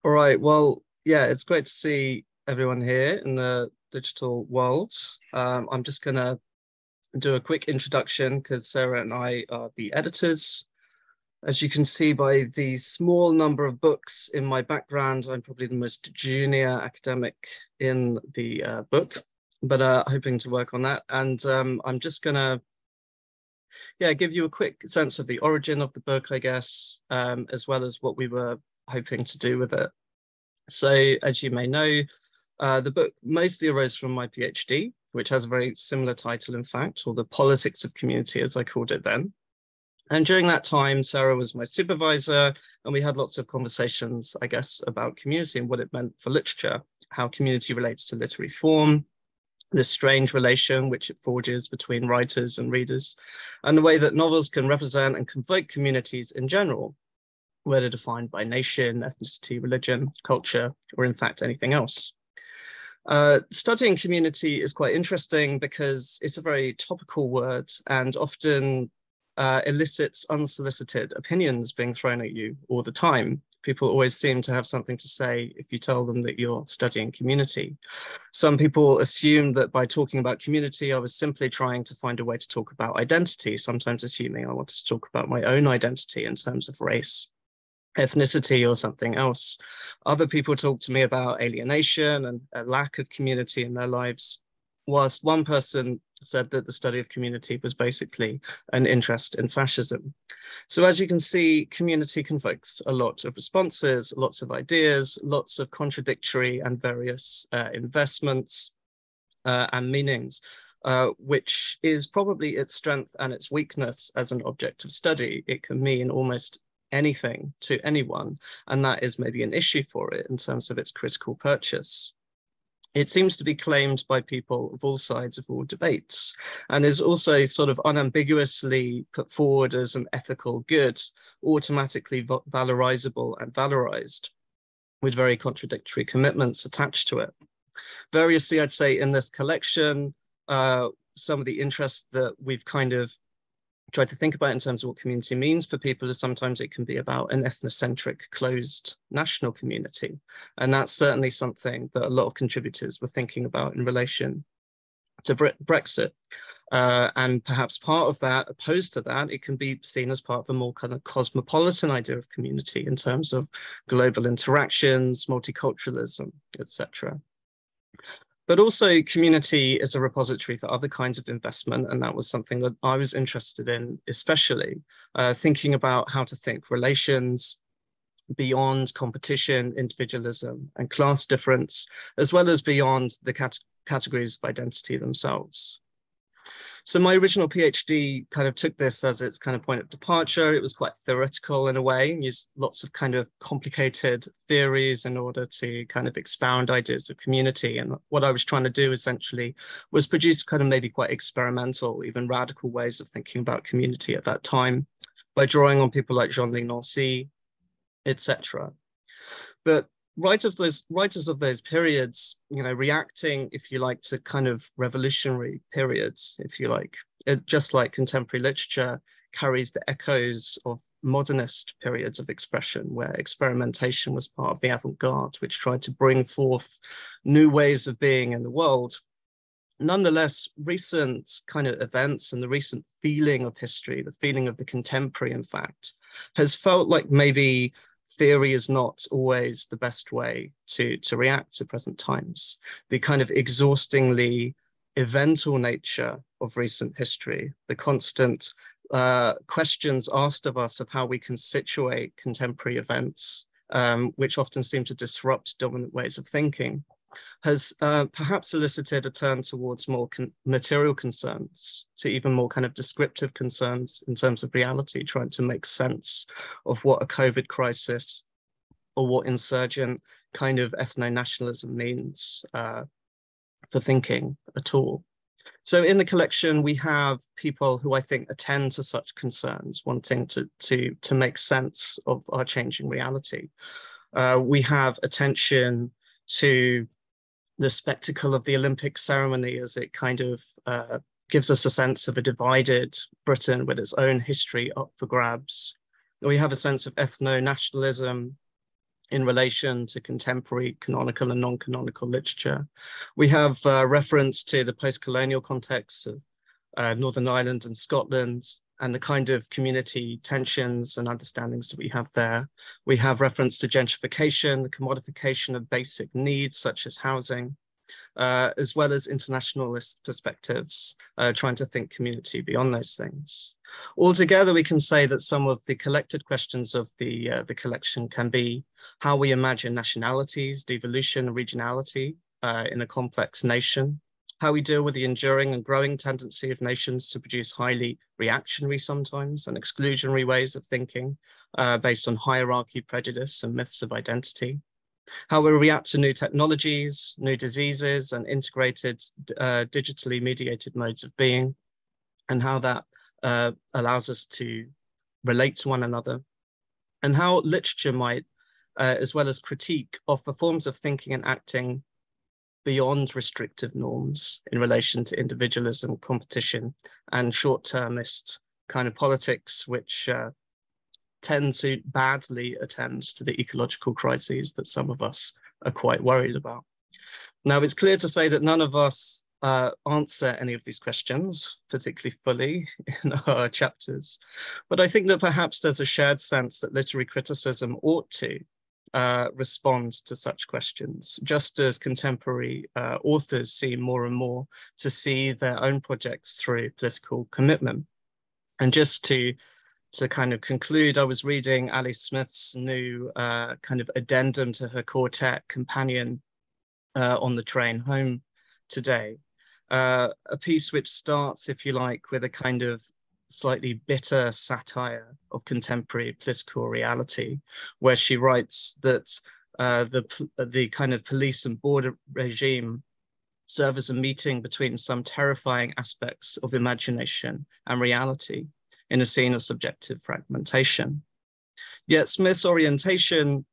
All right. Well, yeah, it's great to see everyone here in the digital world. I'm just going to do a quick introduction because Sarah and I are the editors. As you can see by the small number of books in my background, I'm probably the most junior academic in the book, but hoping to work on that. And I'm just going to give you a quick sense of the origin of the book, I guess, as well as what we were hoping to do with it. So, as you may know, the book mostly arose from my PhD, which has a very similar title, in fact, or The Politics of Community, as I called it then. And during that time, Sara was my supervisor, and we had lots of conversations, I guess, about community and what it meant for literature, how community relates to literary form, this strange relation which it forges between writers and readers, and the way that novels can represent and convoke communities in general, whether defined by nation, ethnicity, religion, culture, or in fact anything else. Studying community is quite interesting because it's a very topical word and often elicits unsolicited opinions being thrown at you all the time. People always seem to have something to say if you tell them that you're studying community. Some people assume that by talking about community, I was simply trying to find a way to talk about identity, sometimes assuming I wanted to talk about my own identity in terms of race, ethnicity, or something else. Other people talk to me about alienation and a lack of community in their lives, whilst one person said that the study of community was basically an interest in fascism. So as you can see, community convokes a lot of responses, lots of ideas, lots of contradictory and various investments and meanings, which is probably its strength and its weakness as an object of study. It can mean almost anything to anyone, and that is maybe an issue for it in terms of its critical purchase. It seems to be claimed by people of all sides of all debates, and is also sort of unambiguously put forward as an ethical good, automatically valorizable and valorized, with very contradictory commitments attached to it. Variously, I'd say in this collection, some of the interests that we've kind of tried to think about in terms of what community means for people is sometimes it can be about an ethnocentric, closed national community. And that's certainly something that a lot of contributors were thinking about in relation to Brexit. And perhaps part of that, opposed to that, it can be seen as part of a more kind of cosmopolitan idea of community in terms of global interactions, multiculturalism, etc. But also community is a repository for other kinds of investment. And that was something that I was interested in, especially thinking about how to think relations beyond competition, individualism, and class difference, as well as beyond the categories of identity themselves. So my original PhD kind of took this as its kind of point of departure. It was quite theoretical in a way, and used lots of kind of complicated theories in order to kind of expound ideas of community. And what I was trying to do essentially was produce kind of maybe quite experimental, even radical ways of thinking about community at that time by drawing on people like Jean-Louis Nancy, etc. But writers of those periods, you know, reacting, if you like, to kind of revolutionary periods, if you like, just like contemporary literature carries the echoes of modernist periods of expression where experimentation was part of the avant-garde, which tried to bring forth new ways of being in the world. Nonetheless, recent kind of events and the recent feeling of history, the feeling of the contemporary, in fact, has felt like maybe theory is not always the best way to react to present times. The kind of exhaustingly eventual nature of recent history, the constant questions asked of us of how we can situate contemporary events, which often seem to disrupt dominant ways of thinking, has perhaps elicited a turn towards more material concerns, to even more kind of descriptive concerns in terms of reality, trying to make sense of what a COVID crisis or what insurgent kind of ethno-nationalism means for thinking at all. So in the collection, we have people who I think attend to such concerns, wanting to make sense of our changing reality. We have attention to the spectacle of the Olympic ceremony as it kind of gives us a sense of a divided Britain with its own history up for grabs. We have a sense of ethno-nationalism in relation to contemporary canonical and non-canonical literature. We have reference to the post-colonial context of Northern Ireland and Scotland, and the kind of community tensions and understandings that we have there. We have reference to gentrification, the commodification of basic needs such as housing, as well as internationalist perspectives, trying to think community beyond those things. Altogether, we can say that some of the collected questions of the collection can be how we imagine nationalities, devolution, and regionality in a complex nation, how we deal with the enduring and growing tendency of nations to produce highly reactionary sometimes and exclusionary ways of thinking based on hierarchy, prejudice, and myths of identity, how we react to new technologies, new diseases, and integrated digitally mediated modes of being, and how that allows us to relate to one another, and how literature might, as well as critique, offer forms of thinking and acting beyond restrictive norms in relation to individualism, competition, and short-termist kind of politics, which tend to badly attend to the ecological crises that some of us are quite worried about. Now, it's clear to say that none of us answer any of these questions particularly fully in our chapters, but I think that perhaps there's a shared sense that literary criticism ought to respond to such questions, just as contemporary authors seem more and more to see their own projects through political commitment. And just to kind of conclude, I was reading Ali Smith's new kind of addendum to her quartet companion on the train home today, a piece which starts, if you like, with a kind of slightly bitter satire of contemporary political reality, where she writes that the kind of police and border regime serve as a meeting between some terrifying aspects of imagination and reality in a scene of subjective fragmentation. Yet Smith's orientation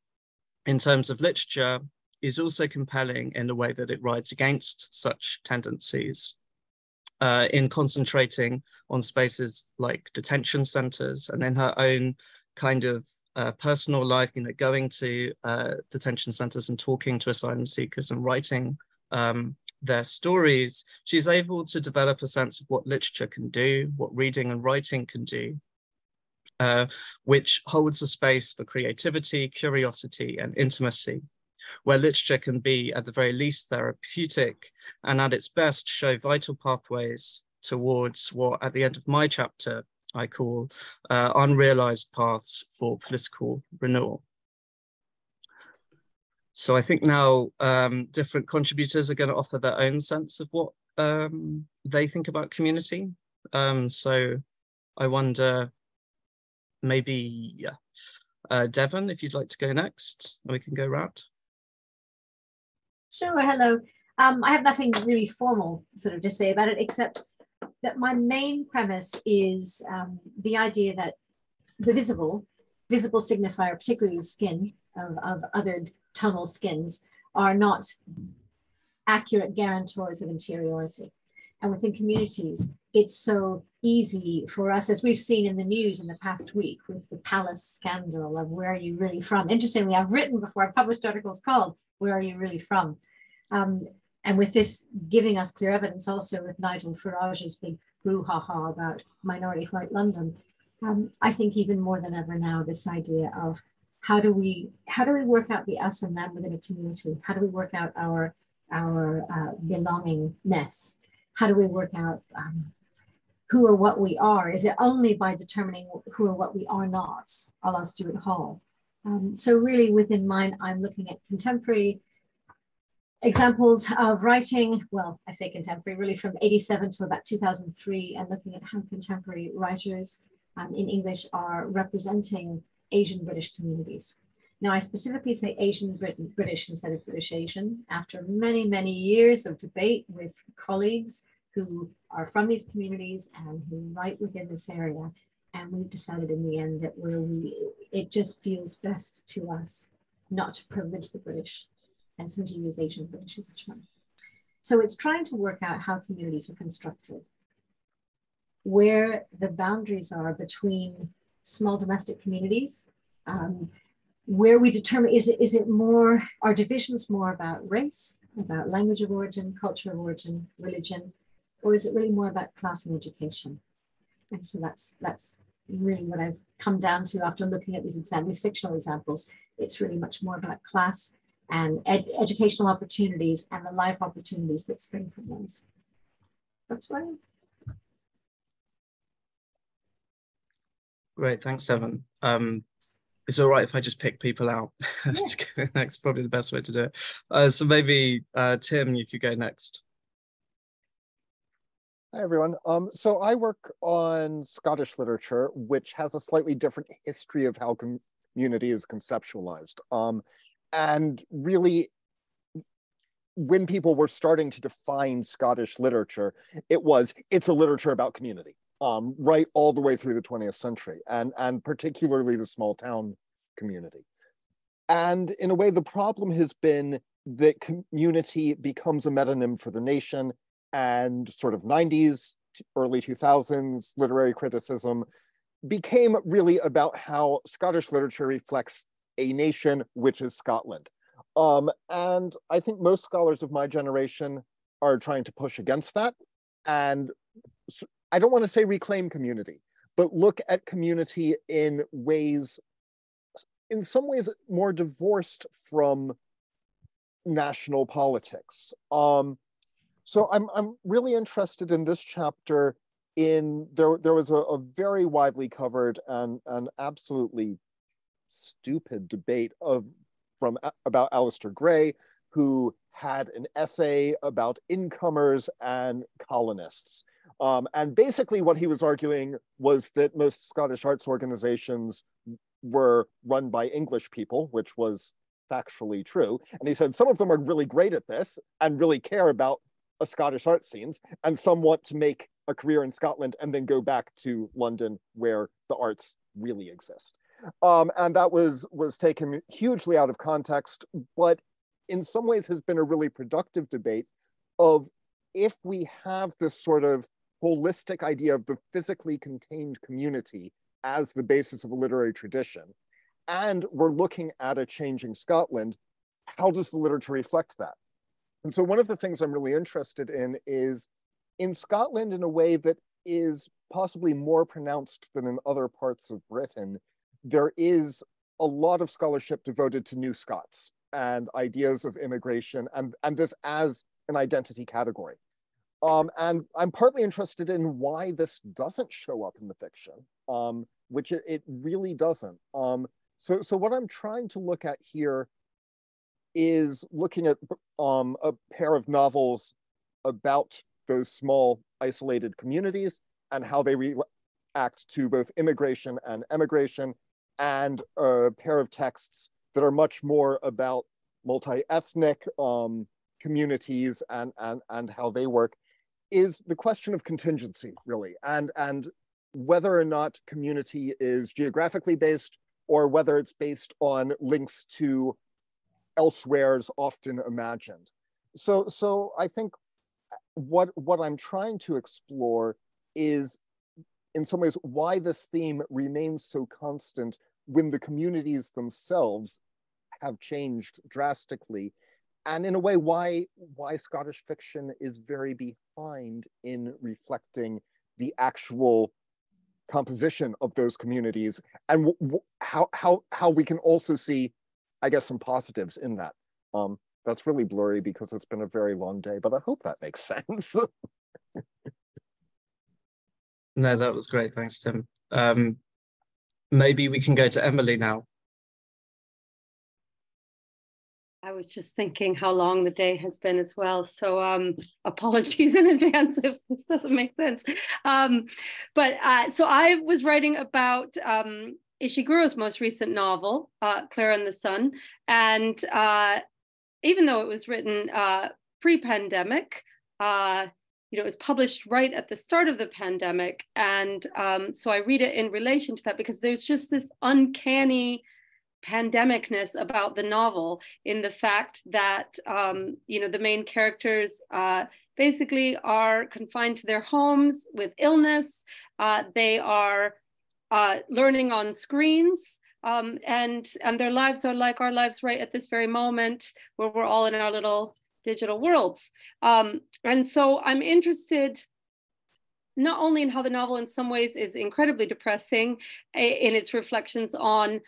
in terms of literature is also compelling in the way that it rides against such tendencies, in concentrating on spaces like detention centers, and in her own kind of personal life, you know, going to detention centers and talking to asylum seekers and writing their stories, she's able to develop a sense of what literature can do, what reading and writing can do, which holds a space for creativity, curiosity, and intimacy, where literature can be at the very least therapeutic and at its best show vital pathways towards what at the end of my chapter I call unrealized paths for political renewal. So I think now different contributors are going to offer their own sense of what they think about community. So I wonder, maybe Devon, if you'd like to go next, and we can go round. Sure, hello. I have nothing really formal sort of to say about it, except that my main premise is the idea that the visible signifier, particularly skin of othered tunnel skins, are not accurate guarantors of interiority. And within communities, it's so easy for us, as we've seen in the news in the past week with the palace scandal of where are you really from? Interestingly, I've written before, I've published articles called Where Are You Really From? And with this giving us clear evidence also with Nigel Farage's big brouhaha about minority white London, I think even more than ever now, this idea of how do we work out the us and them within a community? How do we work out our belongingness? How do we work out who or what we are? Is it only by determining who or what we are not, a la Stuart Hall? So really within mine, I'm looking at contemporary examples of writing, well, I say contemporary, really from 87 to about 2003, and looking at how contemporary writers in English are representing Asian British communities. Now, I specifically say Asian British instead of British Asian, after many, many years of debate with colleagues who are from these communities and who write within this area. And we've decided in the end that it just feels best to us not to privilege the British, and so to use Asian British as a term. So it's trying to work out how communities are constructed, where the boundaries are between small domestic communities, where we determine, is it more, are divisions more about race, about language of origin, culture of origin, religion, or is it really more about class and education? And so that's really what I've come down to after looking at these fictional examples. It's really much more about class and educational opportunities and the life opportunities that spring from those. That's right. Great, thanks, Devon. It's all right if I just pick people out to go next, probably the best way to do it. So maybe Tim, you could go next. Hi, everyone. So I work on Scottish literature, which has a slightly different history of how community is conceptualized. And really, when people were starting to define Scottish literature, it's a literature about community, right all the way through the 20th century, and particularly the small town community. And in a way, the problem has been that community becomes a metonym for the nation, and sort of 90s, early 2000s literary criticism became really about how Scottish literature reflects a nation, which is Scotland. And I think most scholars of my generation are trying to push against that. And I don't want to say reclaim community, but look at community in ways, in some ways, more divorced from national politics. So I'm really interested in this chapter in, there was a very widely covered and absolutely stupid debate about Alistair Gray, who had an essay about incomers and colonists. And basically what he was arguing was that most Scottish arts organizations were run by English people, which was factually true. And he said some of them are really great at this and really care about a Scottish art scenes, and some want to make a career in Scotland and then go back to London where the arts really exist. And that was taken hugely out of context, but in some ways has been a really productive debate of, if we have this sort of holistic idea of the physically contained community as the basis of a literary tradition, and we're looking at a changing Scotland, how does the literature reflect that? And so one of the things I'm really interested in is, in Scotland, in a way that is possibly more pronounced than in other parts of Britain, there is a lot of scholarship devoted to New Scots and ideas of immigration and this as an identity category. And I'm partly interested in why this doesn't show up in the fiction, which it really doesn't. So what I'm trying to look at here is looking at a pair of novels about those small isolated communities and how they react to both immigration and emigration, and a pair of texts that are much more about multi-ethnic communities and how they work, is the question of contingency, really, and whether or not community is geographically based or whether it's based on links to elsewhere's often imagined. So I think what I'm trying to explore is, in some ways, why this theme remains so constant when the communities themselves have changed drastically, and in a way why Scottish fiction is very behind in reflecting the actual composition of those communities, and how we can also see, I guess, some positives in that. That's really blurry because it's been a very long day, but I hope that makes sense. No, that was great. Thanks, Tim. Maybe we can go to Emily now. I was just thinking how long the day has been as well. So apologies in advance if this doesn't make sense. So I was writing about Ishiguro's most recent novel, Clara and the Sun. And even though it was written pre-pandemic, it was published right at the start of the pandemic. And so I read it in relation to that because there's just this uncanny pandemicness about the novel, in the fact that, the main characters basically are confined to their homes with illness. They are learning on screens, and their lives are like our lives right at this very moment, where we're all in our little digital worlds. And so I'm interested not only in how the novel in some ways is incredibly depressing in its reflections on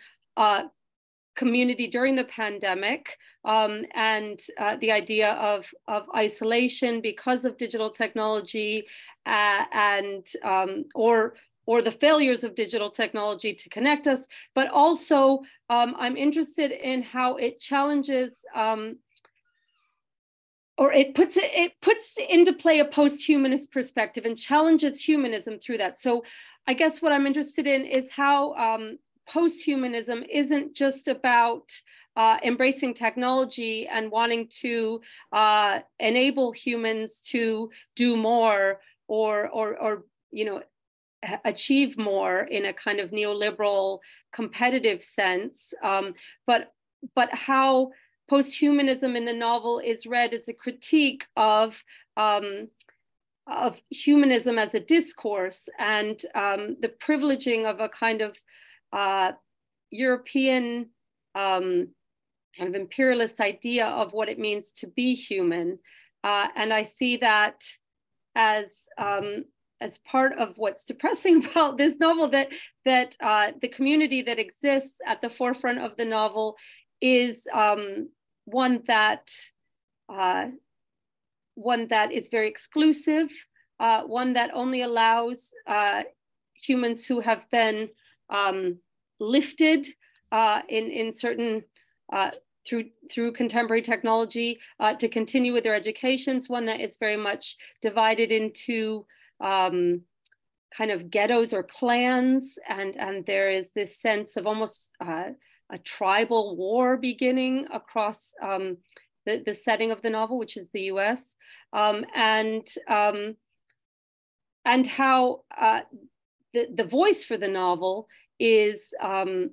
community during the pandemic, and the idea of isolation because of digital technology, or the failures of digital technology to connect us, but also I'm interested in how it challenges, or it puts into play a post-humanist perspective and challenges humanism through that. So I guess what I'm interested in is how post-humanism isn't just about embracing technology and wanting to enable humans to do more, or achieve more in a kind of neoliberal competitive sense, but how post-humanism in the novel is read as a critique of humanism as a discourse, and the privileging of a kind of European kind of imperialist idea of what it means to be human. And I see that as part of what's depressing about this novel, that the community that exists at the forefront of the novel is one that is very exclusive, one that only allows humans who have been lifted in certain through contemporary technology to continue with their educations, one that is very much divided into kind of ghettos or clans, and there is this sense of almost a tribal war beginning across the setting of the novel, which is the US, and how the voice for the novel is a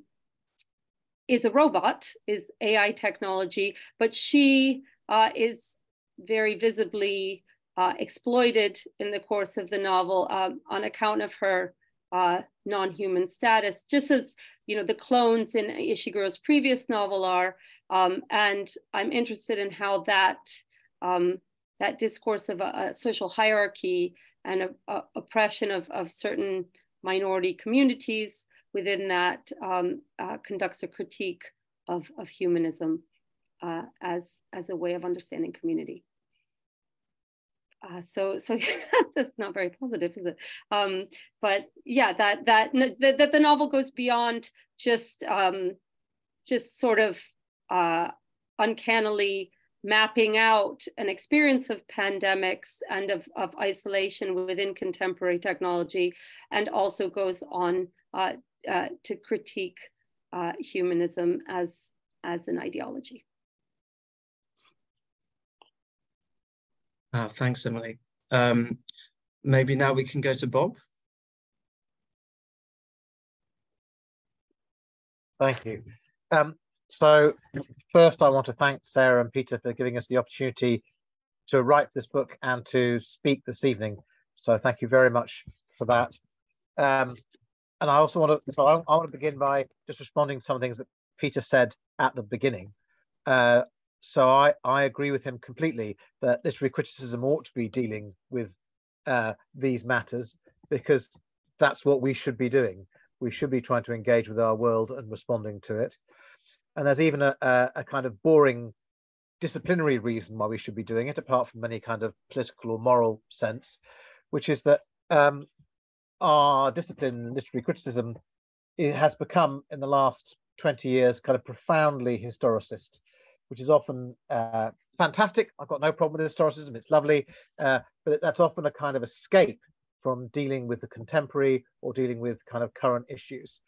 robot, is AI technology, but she is very visibly exploited in the course of the novel on account of her non-human status, just as the clones in Ishiguro's previous novel are. And I'm interested in how that discourse of a social hierarchy and oppression of certain minority communities within that conducts a critique of humanism as a way of understanding community. So that's not very positive, is it? But yeah, that the novel goes beyond just sort of uncannily mapping out an experience of pandemics and of isolation within contemporary technology, and also goes on to critique humanism as an ideology. Thanks, Emily. Maybe now we can go to Bob. Thank you. So first, I want to thank Sarah and Peter for giving us the opportunity to write this book and to speak this evening. So thank you very much for that. And I also want to, I want to begin by just responding to some things that Peter said at the beginning. So I agree with him completely that literary criticism ought to be dealing with these matters, because that's what we should be doing. We should be trying to engage with our world and responding to it. And there's even a kind of boring disciplinary reason why we should be doing it, apart from any kind of political or moral sense, which is that our discipline, literary criticism, it has become in the last 20 years kind of profoundly historicist, which is often fantastic. I've got no problem with historicism, it's lovely, but that's often a kind of escape from dealing with the contemporary or dealing with kind of current issues,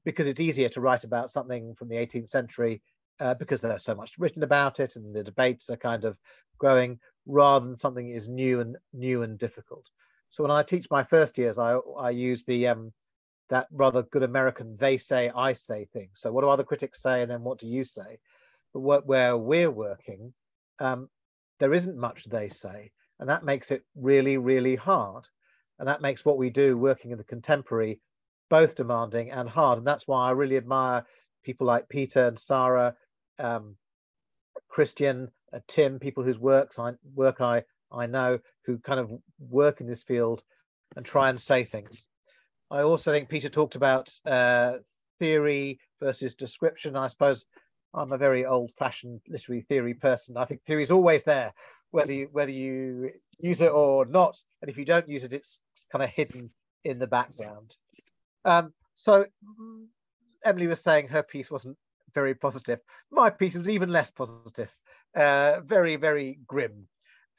because it's easier to write about something from the 18th century because there's so much written about it and the debates are kind of growing, rather than something is new and difficult. So when I teach my first years, I use the that rather good American they say, I say thing. So what do other critics say, and then what do you say? But where we're working, there isn't much they say, and that makes it really, really hard. And that makes what we do working in the contemporary both demanding and hard. And that's why I really admire people like Peter and Sara, Kristian, Tim, people whose work I know, who kind of work in this field and try and say things. I also think Peter talked about theory versus description. I suppose I'm a very old-fashioned literary theory person. I think theory is always there, whether you use it or not. And if you don't use it, it's kind of hidden in the background. So Emily was saying her piece wasn't very positive. My piece was even less positive, very, very grim.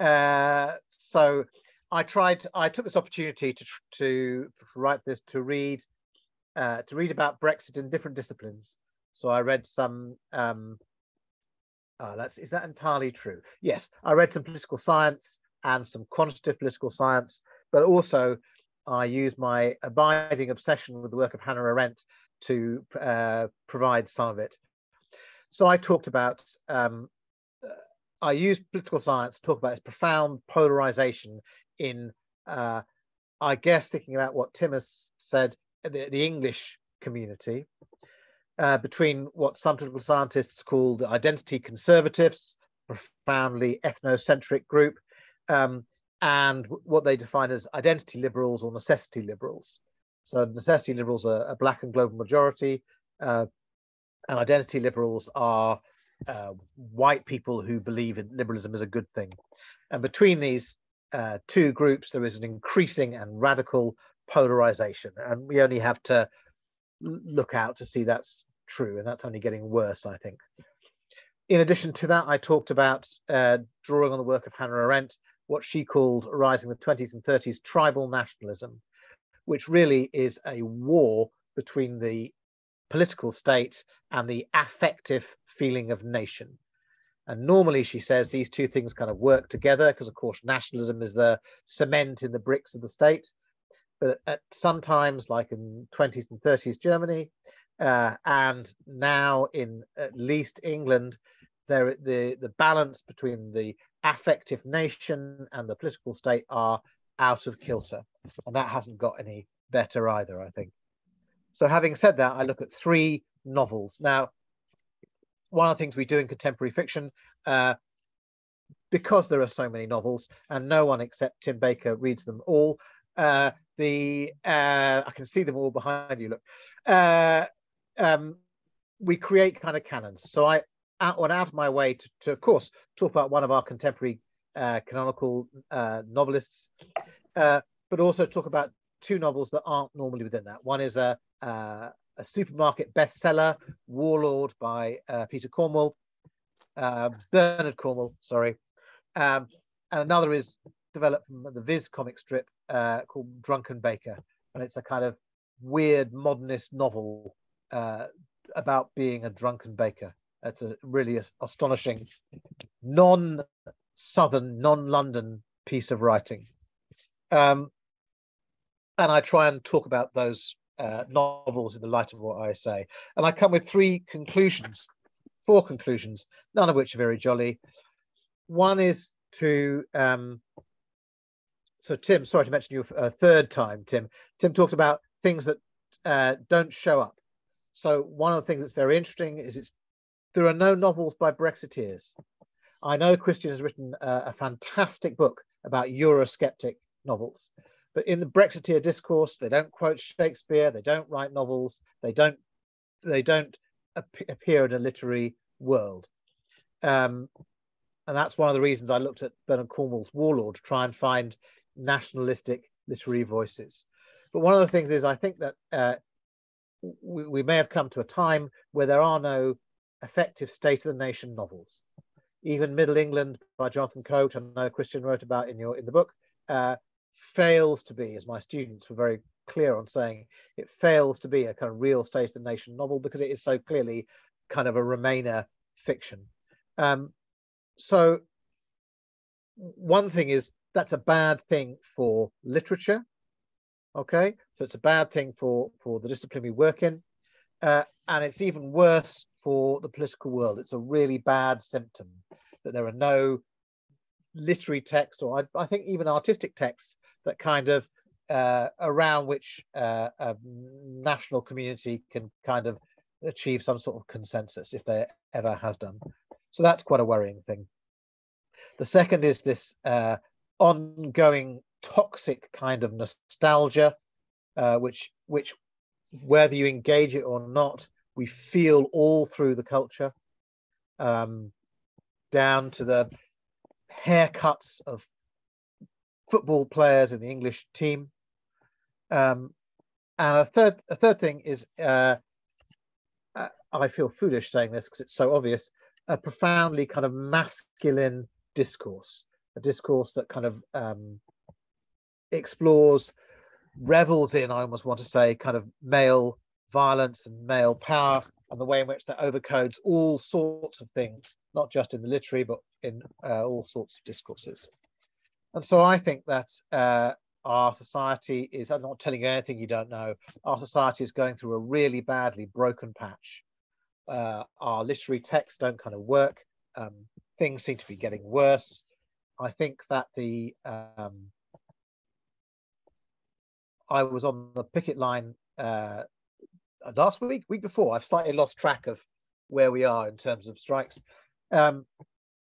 So I took this opportunity to write this, to read about Brexit in different disciplines. So I read some, is that entirely true? Yes, I read some political science and some quantitative political science, but also I used my abiding obsession with the work of Hannah Arendt to provide some of it. So I talked about, I used political science to talk about this profound polarization in, I guess, thinking about what Tim has said, the English community, between what some political scientists call the identity conservatives, profoundly ethnocentric group, and what they define as identity liberals or necessity liberals. So necessity liberals are a black and global majority, and identity liberals are white people who believe in liberalism as a good thing. And between these two groups, there is an increasing and radical polarization, and we only have to look out to see that's true, and that's only getting worse, I think. In addition to that, I talked about drawing on the work of Hannah Arendt, what she called rising in the 20s and 30s tribal nationalism, which really is a war between the political state and the affective feeling of nation. And normally, she says, these two things kind of work together because, of course, nationalism is the cement in the bricks of the state. But at sometimes, like in 20s and 30s Germany, and now in at least England, the balance between the affective nation and the political state are out of kilter. And that hasn't got any better either, I think. So having said that, I look at 3 novels. Now, one of the things we do in contemporary fiction, because there are so many novels and no one except Tim Baker reads them all, I can see them all behind you, look. We create kind of canons. So I went out of my way to, of course, talk about one of our contemporary canonical novelists, but also talk about 2 novels that aren't normally within that. One is a supermarket bestseller, Warlord by Bernard Cornwell, sorry. And another is developed from the Viz comic strip called Drunken Baker. And it's a kind of weird modernist novel about being a drunken baker. That's a really astonishing non-Southern, non-London piece of writing. And I try and talk about those novels in the light of what I say. And I come with 4 conclusions, none of which are very jolly. One is to, so Tim, sorry to mention you a 3rd time, Tim. Tim talks about things that don't show up. So one of the things that's very interesting is there are no novels by Brexiteers. I know Kristian has written a fantastic book about Eurosceptic novels, but in the Brexiteer discourse, they don't quote Shakespeare, they don't write novels, they don't appear in a literary world. And that's one of the reasons I looked at Bernard Cornwell's Warlord to try and find nationalistic literary voices. But one of the things is I think that we may have come to a time where there are no effective state of the nation novels. Even Middle England by Jonathan Coate, I know Kristian wrote about in the book, fails to be, as my students were very clear on saying, it fails to be a kind of real state of the nation novel because it is so clearly kind of a Remainer fiction. So one thing is that's a bad thing for literature. Okay, so it's a bad thing for the discipline we work in, and it's even worse for the political world. It's a really bad symptom that there are no literary texts, or I think even artistic texts, that kind of around which a national community can kind of achieve some sort of consensus, if they ever has done. So that's quite a worrying thing. The second is this ongoing toxic kind of nostalgia, which whether you engage it or not, we feel all through the culture, down to the haircuts of football players in the English team. And a third thing is, I feel foolish saying this because it's so obvious, a profoundly kind of masculine discourse, a discourse that kind of explores, revels in, I almost want to say, kind of male violence and male power, and the way in which that overcodes all sorts of things, not just in the literary, but in all sorts of discourses. And so I think that our society is, I'm not telling you anything you don't know, our society is going through a really badly broken patch. Our literary texts don't kind of work. Things seem to be getting worse. I think that I was on the picket line last week before. I've slightly lost track of where we are in terms of strikes. And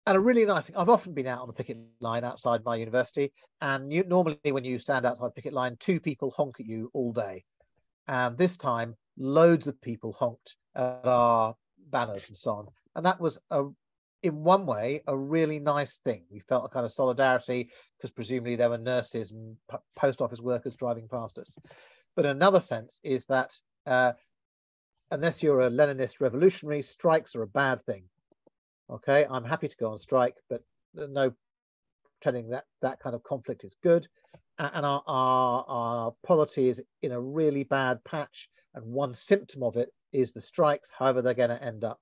a really nice thing, I've often been out on the picket line outside my university, and normally when you stand outside the picket line, 2 people honk at you all day. And this time, loads of people honked at our banners and so on. And that was, in one way, a really nice thing. We felt a kind of solidarity because presumably there were nurses and post office workers driving past us. But another sense is that unless you're a Leninist revolutionary, strikes are a bad thing. Okay, I'm happy to go on strike, but no pretending that that kind of conflict is good. And our polity is in a really bad patch, and one symptom of it is the strikes, however they're going to end up.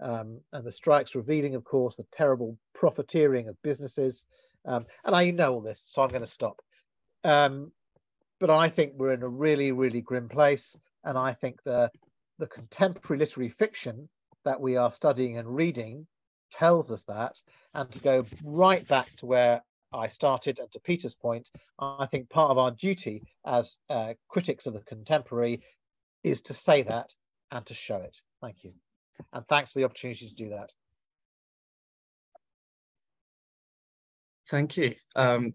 And the strikes revealing, of course, the terrible profiteering of businesses. And I know all this, so I'm going to stop. But I think we're in a really, really grim place. And I think the contemporary literary fiction that we are studying and reading tells us that. And to go right back to where I started and to Peter's point, I think part of our duty as critics of the contemporary is to say that and to show it. Thank you. And thanks for the opportunity to do that. Thank you.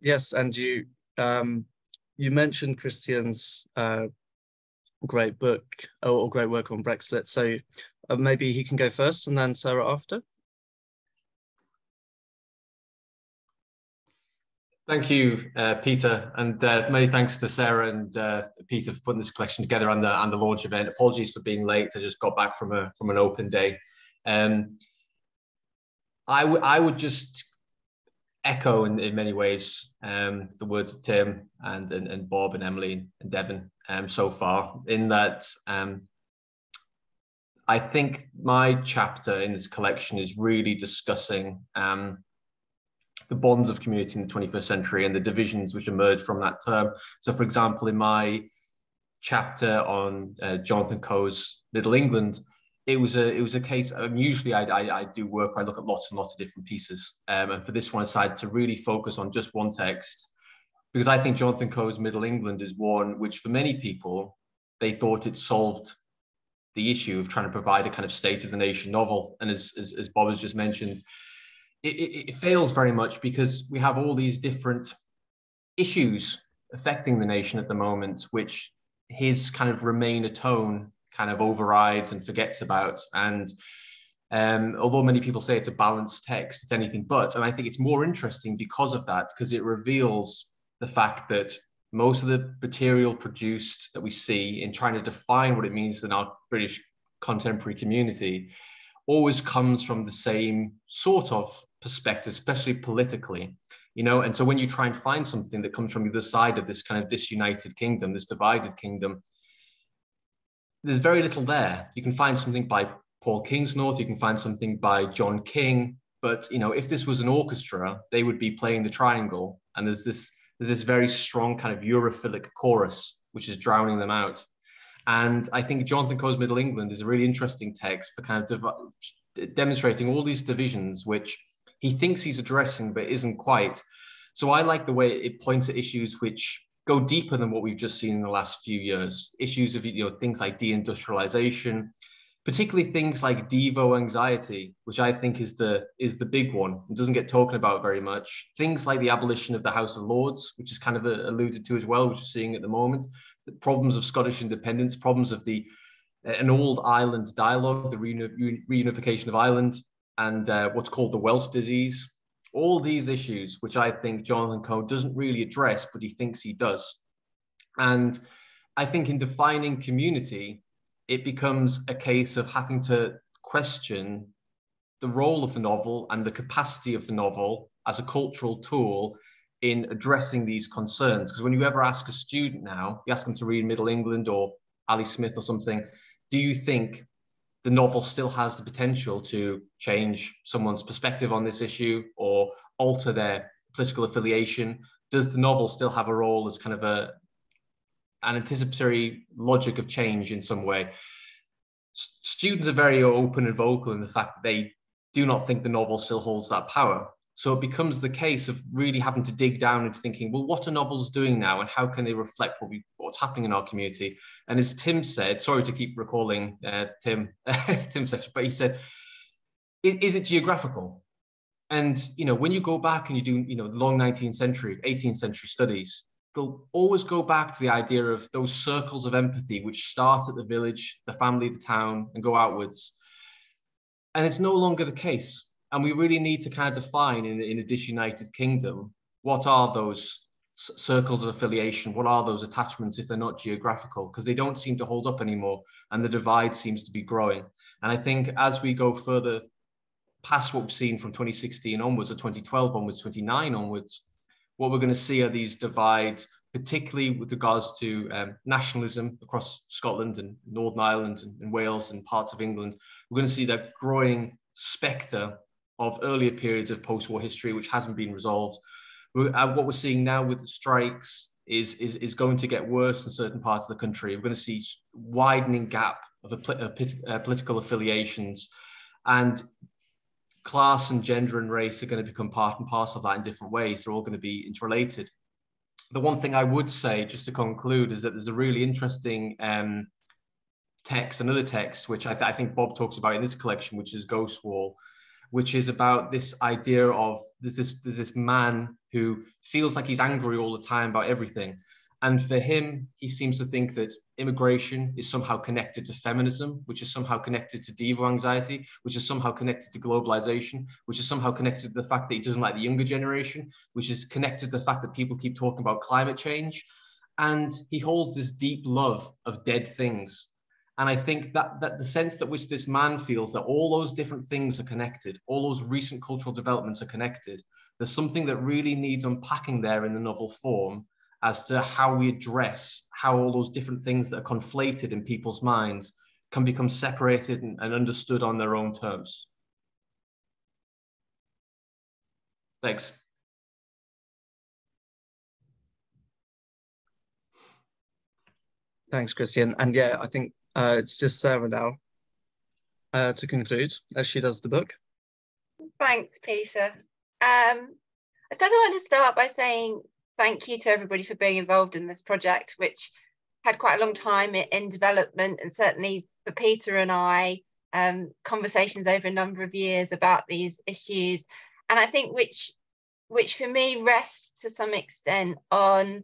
Yes, and you mentioned Kristian's great book or great work on Brexit. So maybe he can go first and then Sara after. Thank you, Peter, and many thanks to Sara and Peter for putting this collection together and the launch event. Apologies for being late. I just got back from an open day. I would just echo in many ways the words of Tim and Bob and Emily and Devon so far, in that I think my chapter in this collection is really discussing the bonds of community in the 21st century and the divisions which emerge from that term. So, for example, in my chapter on Jonathan Coe's Middle England, it was a case. Usually, I do work where I look at lots and lots of different pieces, and for this one, I decided to really focus on just one text, because I think Jonathan Coe's Middle England is one which, for many people, they thought it solved the issue of trying to provide a kind of state of the nation novel, and as Bob has just mentioned, it fails very much because we have all these different issues affecting the nation at the moment, which his kind of Remain a tone kind of overrides and forgets about. And although many people say it's a balanced text, it's anything but. And I think it's more interesting because of that, because it reveals the fact that most of the material produced that we see in trying to define what it means in our British contemporary community always comes from the same sort of perspective, especially politically, you know. And so when you try and find something that comes from the other side of this kind of disunited kingdom, this divided kingdom, there's very little there. You can find something by Paul Kingsnorth, you can find something by John King, but you know, if this was an orchestra, they would be playing the triangle, and there's this very strong kind of Europhilic chorus which is drowning them out. And I think Jonathan Coe's Middle England is a really interesting text for kind of demonstrating all these divisions which he thinks he's addressing but isn't quite. So I like the way it points at issues which go deeper than what we've just seen in the last few years. Issues of, things like deindustrialization, particularly things like Devo anxiety, which I think is the big one. It doesn't get talked about very much. Things like the abolition of the House of Lords, which is kind of alluded to as well, which we're seeing at the moment. The problems of Scottish independence, problems of an old island dialogue, the reunification of Ireland, and what's called the Welsh disease. All these issues, which I think Jonathan Coe doesn't really address, but he thinks he does. And I think in defining community, it becomes a case of having to question the role of the novel and the capacity of the novel as a cultural tool in addressing these concerns. Because when you ever ask a student now, you ask them to read Middle England or Ali Smith or something, do you think the novel still has the potential to change someone's perspective on this issue or alter their political affiliation? Does the novel still have a role as kind of an anticipatory logic of change in some way? Students are very open and vocal in the fact that they do not think the novel still holds that power. So it becomes the case of really having to dig down into thinking, well, what are novels doing now and how can they reflect what's happening in our community? And as Tim said, sorry to keep recalling Tim section, but he said, is it geographical? And, when you go back and you do, the long 19th century, 18th century studies, they'll always go back to the idea of those circles of empathy, which start at the village, the family, the town, and go outwards. And it's no longer the case. And we really need to kind of define in a disunited kingdom, what are those circles of affiliation? What are those attachments if they're not geographical? Because they don't seem to hold up anymore. And the divide seems to be growing. And I think as we go further past what we've seen from 2016 onwards, or 2012 onwards, 29 onwards, what we're going to see are these divides, particularly with regards to nationalism across Scotland and Northern Ireland and Wales and parts of England. We're going to see that growing spectre of earlier periods of post-war history, which hasn't been resolved. What we're seeing now with the strikes is going to get worse in certain parts of the country. We're going to see widening gap of political affiliations, and class and gender and race are going to become part and parcel of that in different ways. They're all going to be interrelated. The one thing I would say, just to conclude, is that there's a really interesting text, another text, which I think Bob talks about in this collection, which is Ghost Wall, which is about this idea of there's this man who feels like he's angry all the time about everything. And for him, he seems to think that immigration is somehow connected to feminism, which is somehow connected to Devo anxiety, which is somehow connected to globalization, which is somehow connected to the fact that he doesn't like the younger generation, which is connected to the fact that people keep talking about climate change. And he holds this deep love of dead things. And I think that the sense that which this man feels that all those different things are connected, all those recent cultural developments are connected, there's something that really needs unpacking there in the novel form as to how we address how all those different things that are conflated in people's minds can become separated and understood on their own terms. Thanks. Thanks, Kristian. And yeah, I think it's just Sara now to conclude, as she does the book. Thanks, Peter. I suppose I want to start by saying thank you to everybody for being involved in this project, which had quite a long time in development, and certainly for Peter and I, conversations over a number of years about these issues. And I think which for me rests to some extent on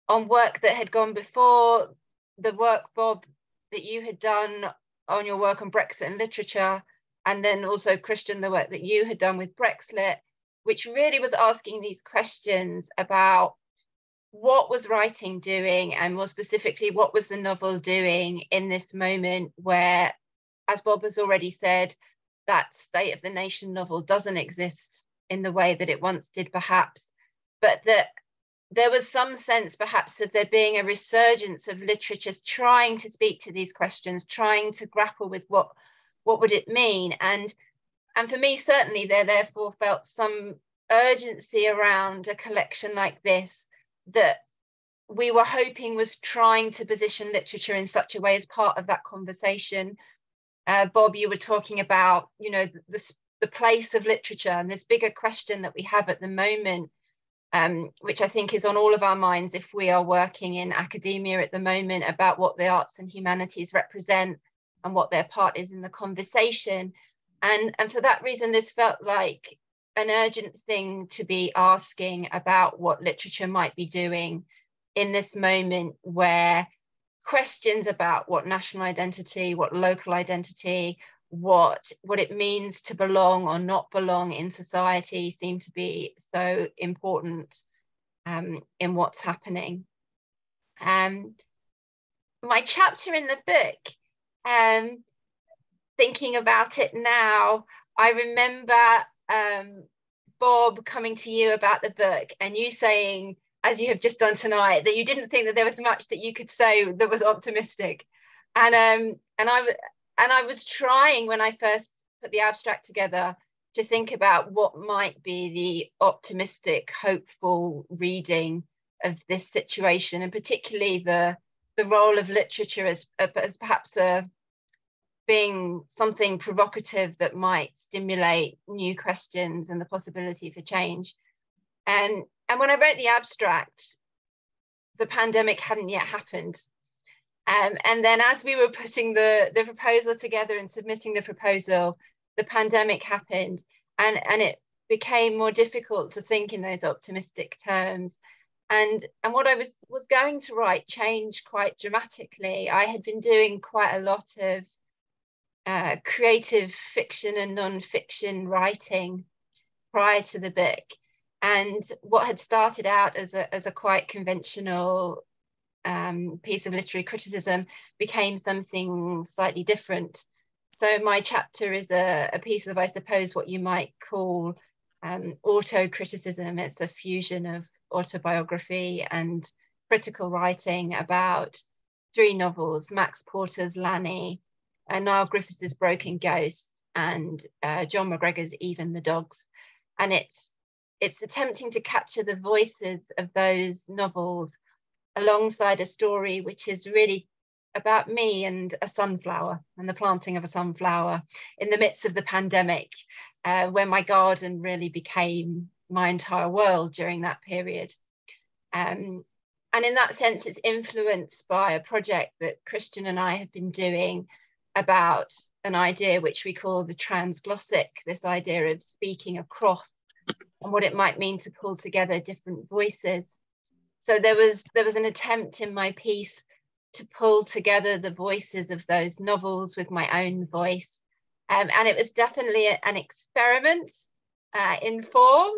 work that had gone before, the work, Bob, that you had done on your work on Brexit and literature, and then also, Kristian, the work that you had done with Brexit, which really was asking these questions about what was writing doing, and more specifically, what was the novel doing in this moment where, as Bob has already said, that State of the Nation novel doesn't exist in the way that it once did, perhaps, but that there was some sense perhaps of there being a resurgence of literatures trying to speak to these questions, trying to grapple with what would it mean. And for me, certainly, there therefore felt some urgency around a collection like this that we were hoping was trying to position literature in such a way as part of that conversation. Bob, you were talking about, the place of literature and this bigger question that we have at the moment which I think is on all of our minds if we are working in academia at the moment, about what the arts and humanities represent and what their part is in the conversation. And for that reason, this felt like an urgent thing to be asking about what literature might be doing in this moment, where questions about what national identity, what local identity, what it means to belong or not belong in society seem to be so important in what's happening. My chapter in the book, thinking about it now, I remember Bob coming to you about the book and you saying, as you have just done tonight, that you didn't think that there was much that you could say that was optimistic. And I was trying, when I first put the abstract together, to think about what might be the optimistic, hopeful reading of this situation, and particularly the role of literature as perhaps being something provocative that might stimulate new questions and the possibility for change. And when I wrote the abstract, the pandemic hadn't yet happened. And then as we were putting the proposal together and submitting the proposal, the pandemic happened, and it became more difficult to think in those optimistic terms. And what I was going to write changed quite dramatically. I had been doing quite a lot of creative fiction and non-fiction writing prior to the book. And what had started out as a quite conventional piece of literary criticism became something slightly different. So my chapter is a piece of, I suppose, what you might call auto-criticism. It's a fusion of autobiography and critical writing about 3 novels: Max Porter's Lanny, Niall Griffiths' Broken Ghost, and John McGregor's Even the Dogs. And it's attempting to capture the voices of those novels alongside a story which is really about me and a sunflower, and the planting of a sunflower in the midst of the pandemic, when my garden really became my entire world during that period. And in that sense, it's influenced by a project that Kristian and I have been doing about an idea which we call the transglossic, this idea of speaking across and what it might mean to pull together different voices. So there was an attempt in my piece to pull together the voices of those novels with my own voice. And it was definitely an experiment in form.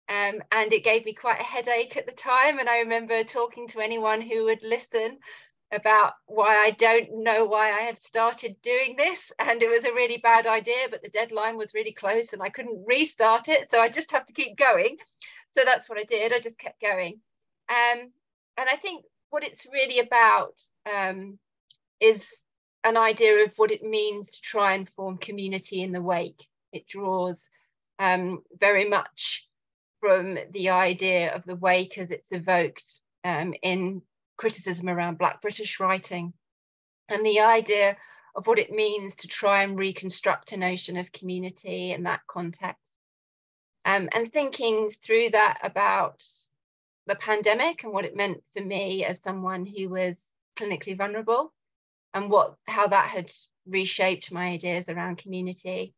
And it gave me quite a headache at the time. And I remember talking to anyone who would listen about why I don't know why I have started doing this. And it was a really bad idea, but the deadline was really close and I couldn't restart it. So I just have to keep going. So that's what I did. I just kept going. And I think what it's really about is an idea of what it means to try and form community in the wake. It draws very much from the idea of the wake as it's evoked in criticism around Black British writing, and the idea of what it means to try and reconstruct a notion of community in that context. And thinking through that about the pandemic and what it meant for me as someone who was clinically vulnerable, and how that had reshaped my ideas around community.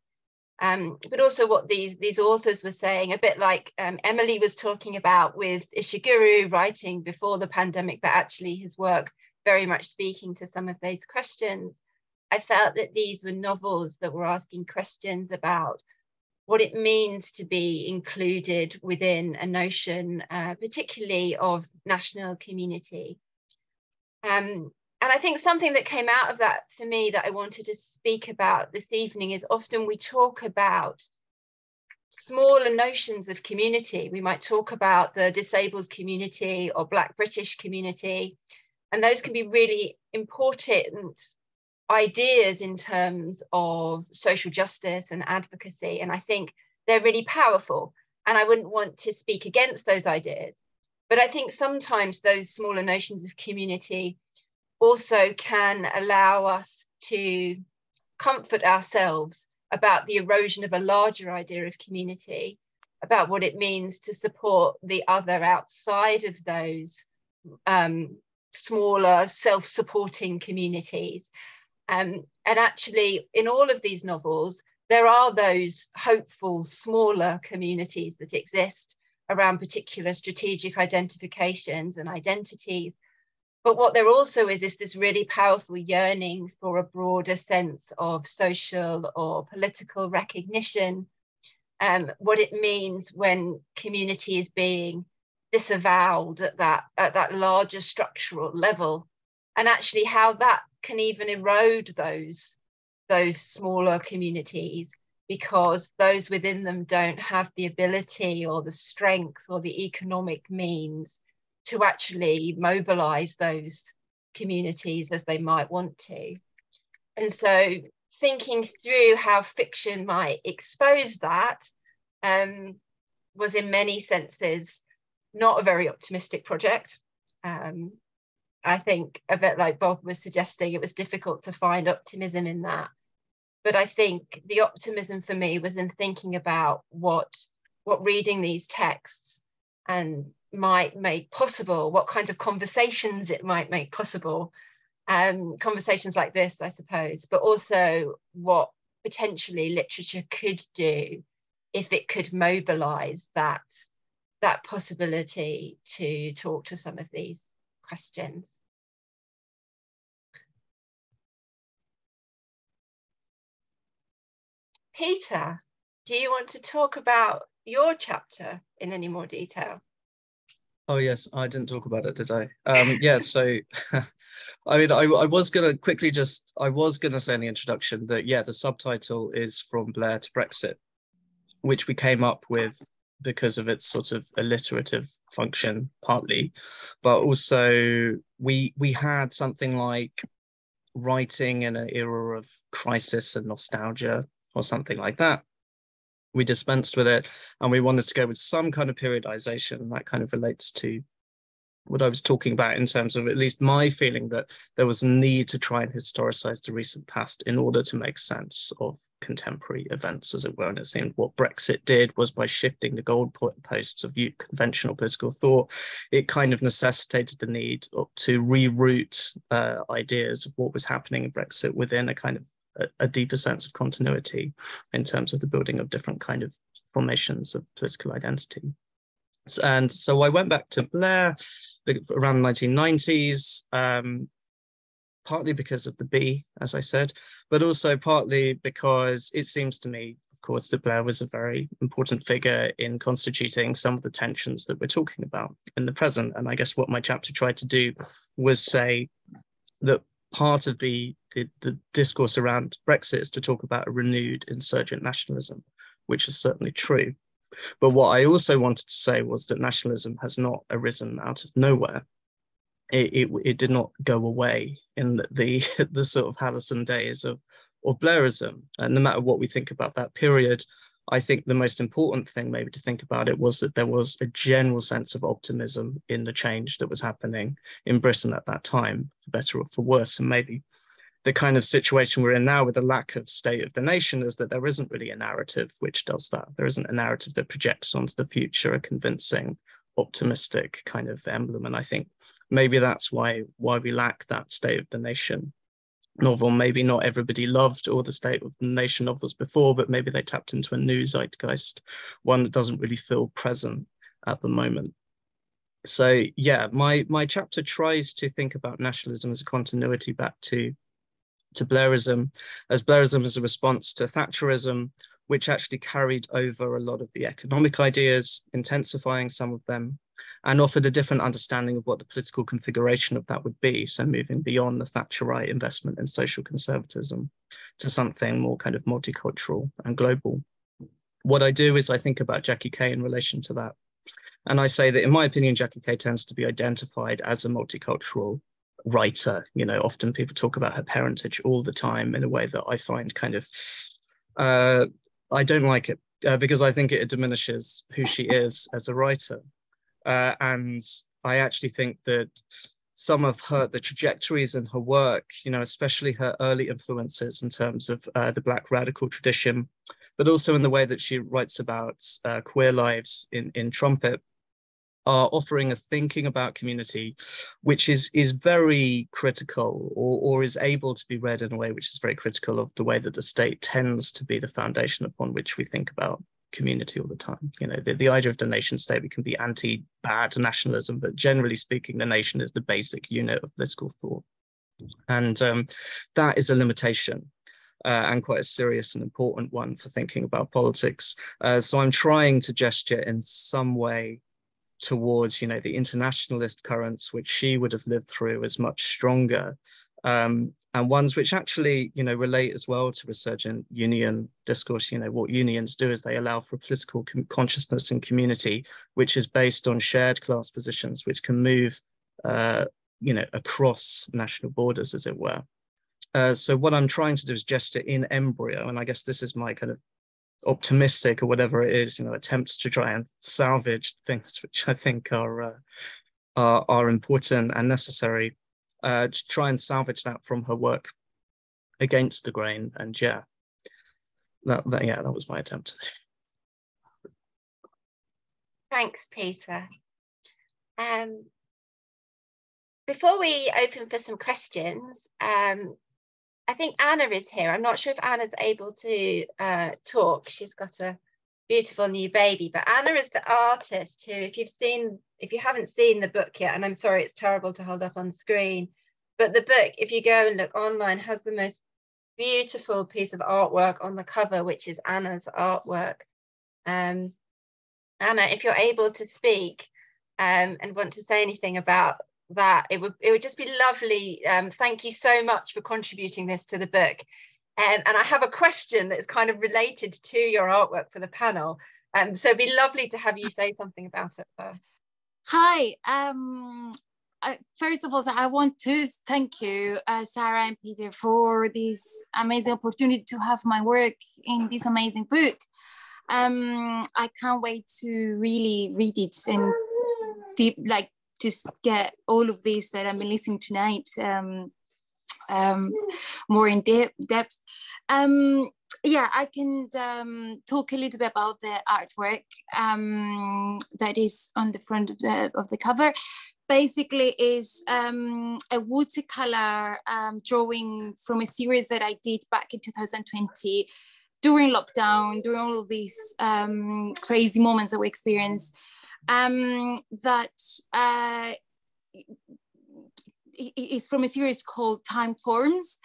But also what these authors were saying, a bit like Emily was talking about with Ishiguro writing before the pandemic, but actually his work very much speaking to some of those questions. I felt that these were novels that were asking questions about what it means to be included within a notion, particularly of national community. And I think something that came out of that for me that I wanted to speak about this evening is often we talk about smaller notions of community. We might talk about the disabled community or Black British community, and those can be really important ideas in terms of social justice and advocacy. And I think they're really powerful, and I wouldn't want to speak against those ideas. But I think sometimes those smaller notions of community also can allow us to comfort ourselves about the erosion of a larger idea of community. about what it means to support the other outside of those smaller self-supporting communities. And actually, in all of these novels, there are those hopeful, smaller communities that exist around particular strategic identifications and identities. But what there also is this really powerful yearning for a broader sense of social or political recognition, what it means when community is being disavowed at that larger structural level, and actually how that can even erode those smaller communities, because those within them don't have the ability or the strength or the economic means to actually mobilize those communities as they might want to. And so thinking through how fiction might expose that was in many senses not a very optimistic project. I think a bit like Bob was suggesting, it was difficult to find optimism in that. But I think the optimism for me was in thinking about what reading these texts and might make possible, what kinds of conversations it might make possible. Conversations like this, I suppose, but also what potentially literature could do if it could mobilize that possibility to talk to some of these questions. Peter, do you want to talk about your chapter in any more detail? Oh yes, I didn't talk about it, did I? Yeah, so I mean, I was gonna quickly say in the introduction that, yeah, the subtitle is From Blair to Brexit, which we came up with because of its sort of alliterative function, partly, but also we had something like writing in an era of crisis and nostalgia or something like that. We dispensed with it and we wanted to go with some kind of periodization, and that kind of relates to what I was talking about in terms of at least my feeling that there was a need to try and historicize the recent past in order to make sense of contemporary events, as it were. And it seemed what Brexit did was, by shifting the goalposts of conventional political thought, it kind of necessitated the need to reroute ideas of what was happening in Brexit within a kind of a deeper sense of continuity in terms of the building of different kind of formations of political identity. And so I went back to Blair around the 1990s, partly because of the bee, as I said, but also partly because it seems to me, of course, that Blair was a very important figure in constituting some of the tensions that we're talking about in the present. And I guess what my chapter tried to do was say that part of the discourse around Brexit is to talk about a renewed insurgent nationalism, which is certainly true. But what I also wanted to say was that nationalism has not arisen out of nowhere. It did not go away in the sort of halcyon days of Blairism. And no matter what we think about that period, I think the most important thing maybe to think about it was that there was a general sense of optimism in the change that was happening in Britain at that time, for better or for worse. And maybe the kind of situation we're in now with the lack of state of the nation is that there isn't really a narrative which does that. There isn't a narrative that projects onto the future a convincing, optimistic kind of emblem. And I think maybe that's why we lack that state of the nation novel. Maybe not everybody loved all the state of the nation novels before, but maybe they tapped into a new zeitgeist, one that doesn't really feel present at the moment. So yeah, my chapter tries to think about nationalism as a continuity back to Blairism, as Blairism is a response to Thatcherism, which actually carried over a lot of the economic ideas, intensifying some of them, and offered a different understanding of what the political configuration of that would be. So moving beyond the Thatcherite investment in social conservatism to something more kind of multicultural and global. What I do is I think about Jackie Kay in relation to that. And I say that, in my opinion, Jackie Kay tends to be identified as a multicultural writer. You know, often people talk about her parentage all the time in a way that I find kind of, I don't like it because I think it diminishes who she is as a writer. And I actually think that some of the trajectories in her work, you know, especially her early influences in terms of the Black radical tradition, but also in the way that she writes about queer lives in Trumpet, are offering a thinking about community which is very critical, or is able to be read in a way which is very critical of the way that the state tends to be the foundation upon which we think about community all the time. You know, the idea of the nation state, we can be anti-bad nationalism, but generally speaking, the nation is the basic unit of political thought. And that is a limitation. And quite a serious and important one for thinking about politics. So I'm trying to gesture in some way towards, you know, the internationalist currents which she would have lived through as much stronger, and ones which actually, you know, relate as well to resurgent union discourse. You know, what unions do is they allow for political consciousness and community, which is based on shared class positions, which can move, you know, across national borders, as it were. So what I'm trying to do is gesture in embryo, and I guess this is my kind of optimistic, or whatever it is, you know, attempts to try and salvage things which I think are important and necessary, to try and salvage that from her work against the grain. And yeah, that was my attempt. Thanks, Peter. Before we open for some questions, I think Anna is here. I'm not sure if Anna's able to talk. She's got a beautiful new baby, but Anna is the artist who, if you haven't seen the book yet, and I'm sorry, it's terrible to hold up on screen, but the book, if you go and look online, has the most beautiful piece of artwork on the cover, which is Anna's artwork. Anna, if you're able to speak and want to say anything about that, it would just be lovely. Thank you so much for contributing this to the book. And I have a question that is kind of related to your artwork for the panel. So it'd be lovely to have you say something about it first. Hi. First of all, I want to thank you, Sara and Peter, for this amazing opportunity to have my work in this amazing book. I can't wait to really read it and just get all of this that I've been listening tonight more in depth. Yeah, I can talk a little bit about the artwork that is on the front of the cover. Basically is a watercolor drawing from a series that I did back in 2020 during lockdown, during all of these crazy moments that we experienced. That is from a series called Time Forms.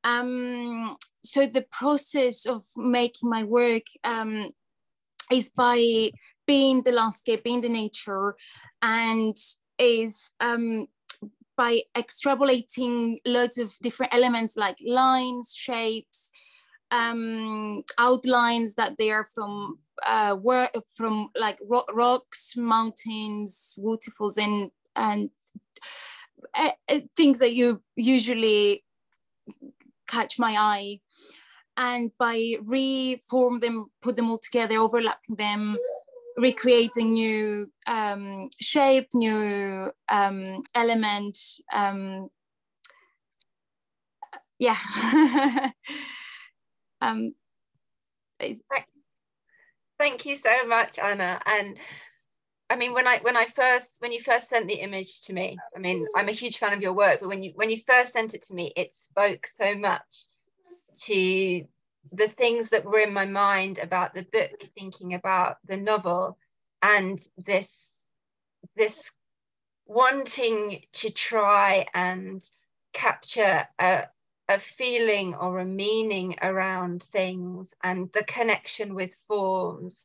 So the process of making my work is by being the landscape, being the nature, and is by extrapolating loads of different elements like lines, shapes, outlines that they are from like rocks, mountains, waterfalls, and things that you usually catch my eye, and by reform them, put them all together, overlapping them, recreating new shape, new element. Yeah. Thank you so much, Anna. And I mean, when you first sent the image to me, I mean, I'm a huge fan of your work, but when you first sent it to me, it spoke so much to the things that were in my mind about the book, thinking about the novel, and this wanting to try and capture a feeling or a meaning around things and the connection with forms.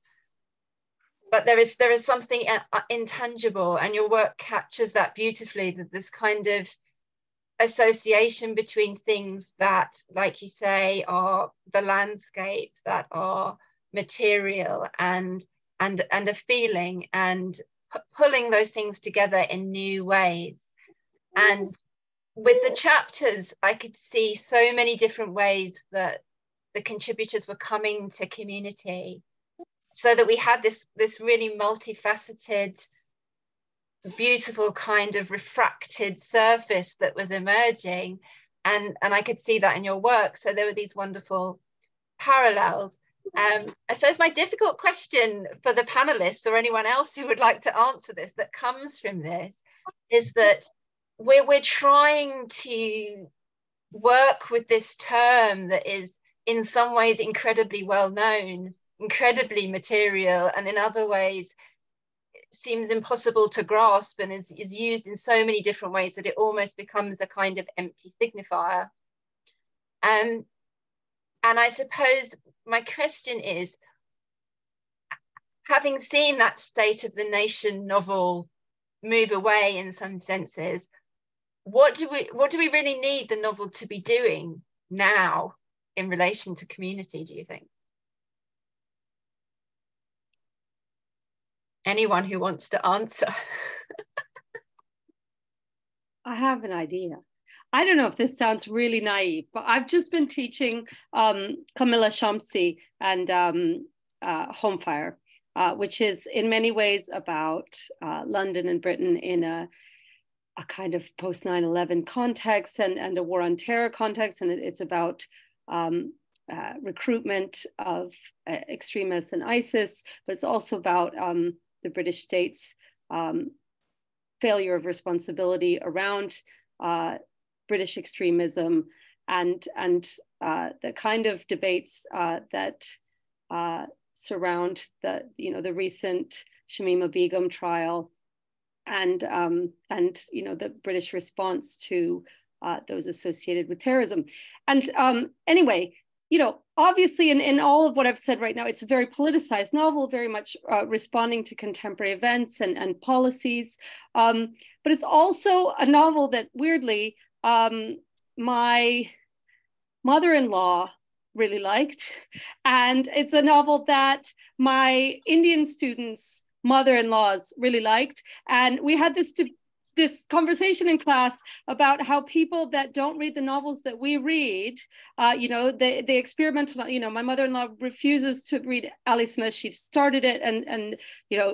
But there is something intangible, and your work captures that beautifully, that this kind of association between things that, like you say, are the landscape, that are material, and a feeling, and pulling those things together in new ways. And with the chapters, I could see so many different ways that the contributors were coming to community, so that we had this really multifaceted, beautiful kind of refracted surface that was emerging, and I could see that in your work. So there were these wonderful parallels. I suppose my difficult question for the panelists or anyone else who would like to answer this that comes from this is that we're trying to work with this term that is in some ways incredibly well known, incredibly material, and in other ways seems impossible to grasp and is used in so many different ways that it almost becomes a kind of empty signifier. And I suppose my question is, having seen that State of the Nation novel move away in some senses, what do we really need the novel to be doing now in relation to community, do you think? Anyone who wants to answer? I have an idea. I don't know if this sounds really naive, but I've just been teaching Camilla Shamsi and Home Fire, which is in many ways about London and Britain in a kind of post 9/11 context and a war on terror context. And it's about recruitment of extremists and ISIS, but it's also about the British state's failure of responsibility around British extremism and the kind of debates that surround the recent Shamima Begum trial and the British response to those associated with terrorism. And anyway, obviously in all of what I've said right now, it's a very politicized novel, very much responding to contemporary events and policies. But it's also a novel that weirdly, my mother-in-law really liked. And it's a novel that my Indian students' mother-in-laws really liked. And we had this conversation in class about how people that don't read the novels that we read, the experimental, my mother-in-law refuses to read Ali Smith. She started it and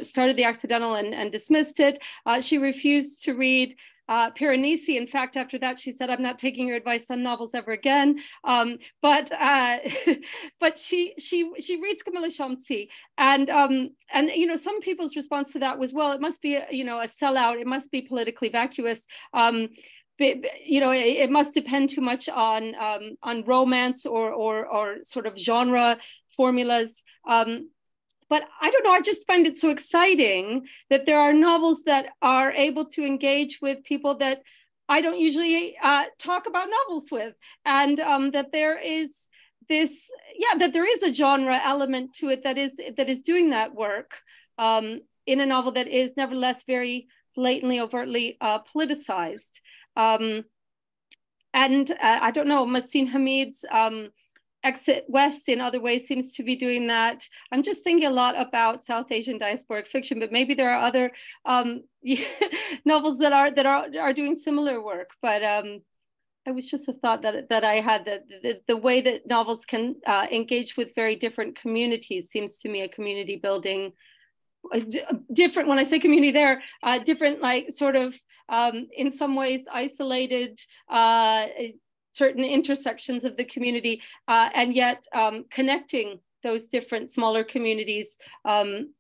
started The Accidental and dismissed it. She refused to read Piranesi. In fact, after that, she said, "I'm not taking your advice on novels ever again." But she reads Camilla Shamsi, and some people's response to that was, well, it must be a sellout. It must be politically vacuous. It must depend too much on romance or sort of genre formulas. But I don't know, I just find it so exciting that there are novels that are able to engage with people that I don't usually talk about novels with. And that there is a genre element to it that is doing that work in a novel that is nevertheless very blatantly, overtly politicized. And I don't know, Masin Hamid's Exit West in other ways seems to be doing that. I'm just thinking a lot about South Asian diasporic fiction, but maybe there are other novels that are doing similar work. But it was just a thought that I had, that the way that novels can engage with very different communities seems to me a community building. Different, when I say community there, different, like sort of in some ways isolated certain intersections of the community, and yet connecting those different smaller communities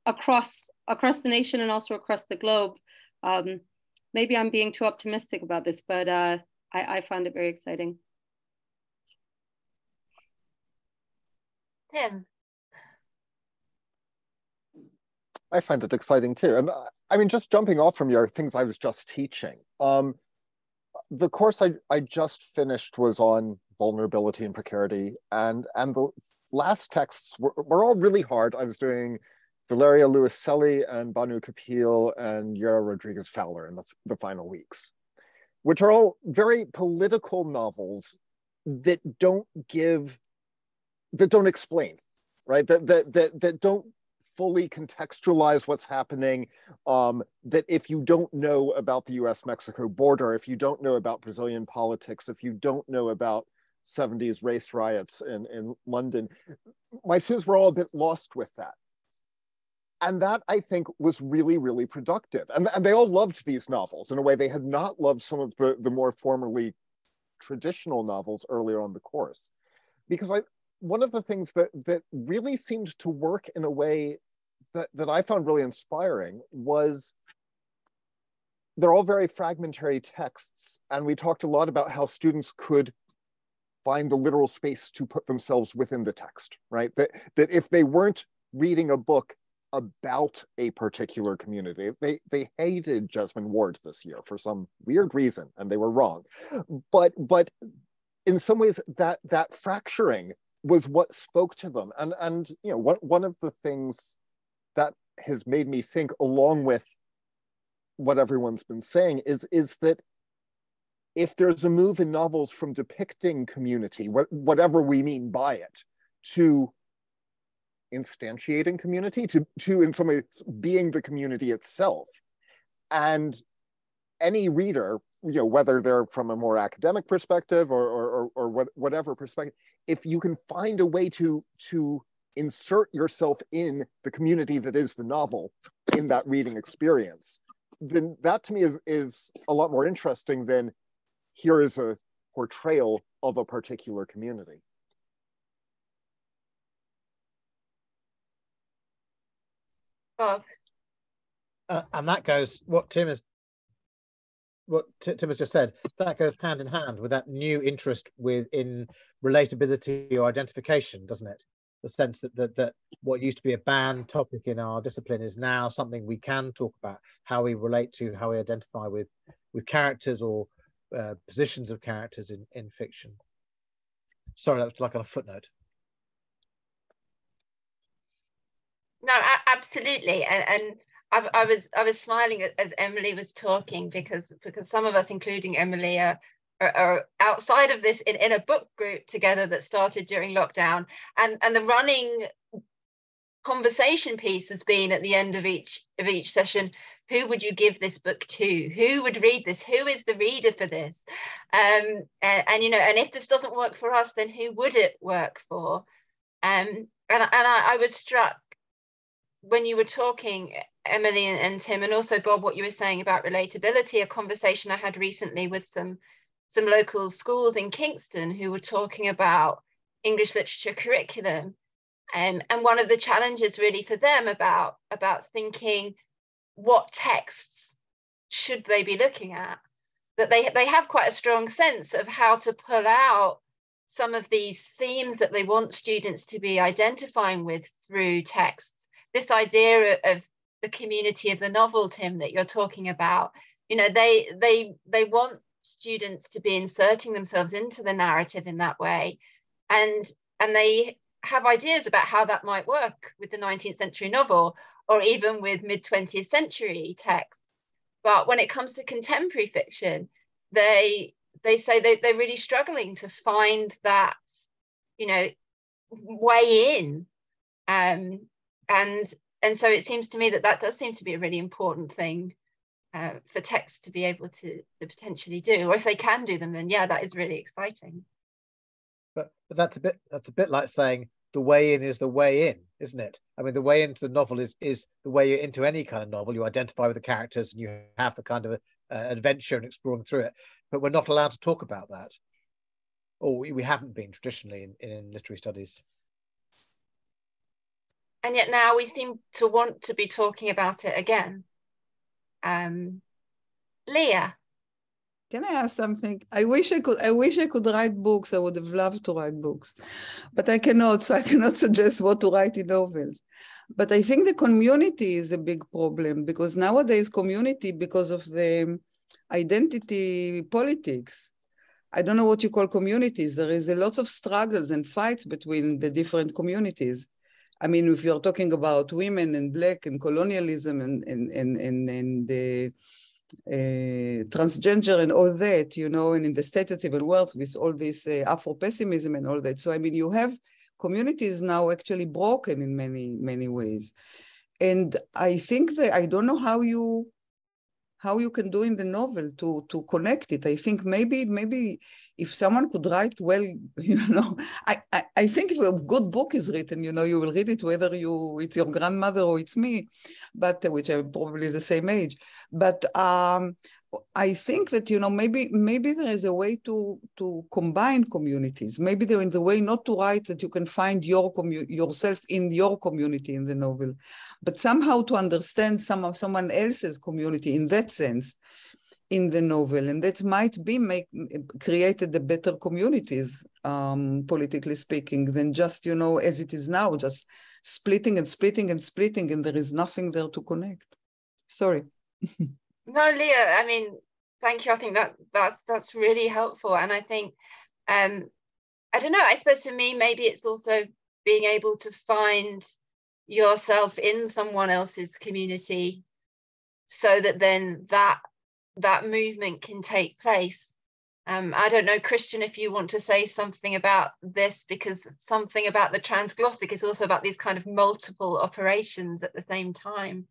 across the nation and also across the globe. Maybe I'm being too optimistic about this, but I found it very exciting. Tim. I find it exciting too. And I mean, just jumping off from your things I was just teaching, the course I just finished was on vulnerability and precarity, and the last texts were all really hard. I was doing Valeria Lewis-Selly and Banu Kapil and Yara Rodriguez Fowler in the final weeks, which are all very political novels that don't explain, right? That don't fully contextualize what's happening, that if you don't know about the US-Mexico border, if you don't know about Brazilian politics, if you don't know about 70s race riots in London, my students were all a bit lost with that. And that, I think, was really, really productive. And they all loved these novels in a way they had not loved some of the more formerly traditional novels earlier on the course. Because one of the things that really seemed to work in a way that I found really inspiring was they're all very fragmentary texts. And we talked a lot about how students could find the literal space to put themselves within the text, right? That if they weren't reading a book about a particular community, they hated Jesmond Ward this year for some weird reason, and they were wrong. But in some ways, that fracturing was what spoke to them. And you know, one of the things that has made me think, along with what everyone's been saying, is that if there's a move in novels from depicting community, whatever we mean by it, to instantiating community, to in some way being the community itself, and any reader, you know, whether they're from a more academic perspective or whatever perspective, if you can find a way to insert yourself in the community that is the novel in that reading experience, then that to me is a lot more interesting than here is a portrayal of a particular community. Bob. And that goes, what Tim has just said, that goes hand in hand with that new interest in relatability or identification, doesn't it? The sense that what used to be a banned topic in our discipline is now something we can talk about, how we relate to, how we identify with characters or positions of characters in fiction. Sorry, that was like on a footnote. No, absolutely, and I was smiling as Emily was talking because some of us, including Emily, are outside of this in a book group together that started during lockdown, and the running conversation piece has been at the end of each session, who would you give this book to? Who would read this? Who is the reader for this? And you know, and if this doesn't work for us, then who would it work for? And I was struck when you were talking, Emily and Tim, and also Bob, what you were saying about relatability, a conversation I had recently with some local schools in Kingston who were talking about English literature curriculum. And one of the challenges really for them about thinking what texts should they be looking at, that they have quite a strong sense of how to pull out some of these themes that they want students to be identifying with through texts. This idea of the community of the novel, Tim, that you're talking about, you know, they want students to be inserting themselves into the narrative in that way, and they have ideas about how that might work with the 19th century novel or even with mid-20th century texts. But when it comes to contemporary fiction, they say they're really struggling to find that, you know, way in. And so it seems to me that does seem to be a really important thing for texts to be able to potentially do, or if they can do them, then yeah, that is really exciting. But that's a bit like saying the way in is the way in, isn't it? I mean, the way into the novel is the way into any kind of novel. You identify with the characters and you have the kind of adventure and exploring through it. But we're not allowed to talk about that, or we haven't been traditionally in literary studies. And yet now we seem to want to be talking about it again. Leah. Can I ask something? I wish I could write books. I would have loved to write books, but I cannot, so I cannot suggest what to write in novels. But I think the community is a big problem, because nowadays community, because of the identity politics, I don't know what you call communities. There is a lot of struggles and fights between the different communities. I mean, if you're talking about women and Black and colonialism and the transgender and all that, you know, and in the status-even world with all this Afro-pessimism and all that. So, I mean, you have communities now actually broken in many ways. And I think that I don't know how you can do in the novel to connect it. I think maybe if someone could write well, you know, I think if a good book is written, you know, you will read it whether it's your grandmother or it's me, but which are probably the same age. But I think that, you know, maybe there is a way to combine communities. Maybe there is a way not to write that you can find yourself in your community in the novel, but somehow to understand someone else's community in that sense in the novel, and that might be created the better communities, politically speaking, than just, you know, as it is now, just splitting and splitting and splitting, and there is nothing there to connect. Sorry. No, Leah, I mean, thank you. I think that's really helpful. And I think, I don't know, I suppose for me, maybe it's also being able to find yourself in someone else's community so that then that movement can take place. I don't know, Kristian, if you want to say something about this, because something about the transglossic is also about these kind of multiple operations at the same time.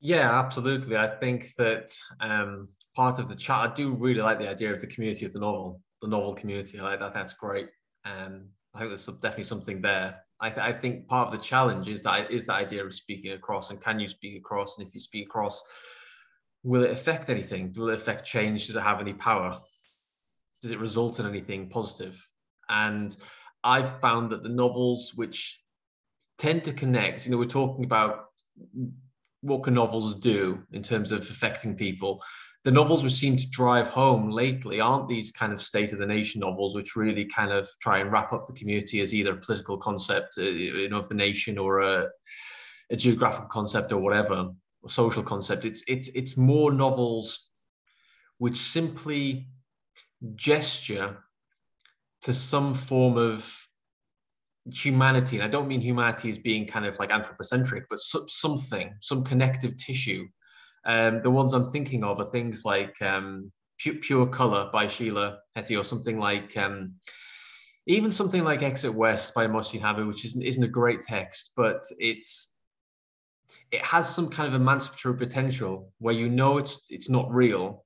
Yeah, absolutely. I think that part of the chat, I do really like the idea of the community of the novel community. I like that. That's great. I think there's definitely something there. I think part of the challenge is that idea of speaking across, and can you speak across? And if you speak across, will it affect anything? Will it affect change? Does it have any power? Does it result in anything positive? And I've found that the novels which tend to connect, you know, we're talking about what can novels do in terms of affecting people. The novels which seem to drive home lately aren't these kind of state of the nation novels, which really kind of try and wrap up the community as either a political concept, you know, of the nation, or a geographical concept, or whatever, or social concept. It's more novels which simply gesture to some form of humanity. And I don't mean humanity as being kind of like anthropocentric, but some connective tissue. The ones I'm thinking of are things like Pure Color by Sheila Heti, or something like even something like Exit West by Mohsin Habib, which isn't a great text, but it has some kind of emancipatory potential where, you know, it's not real,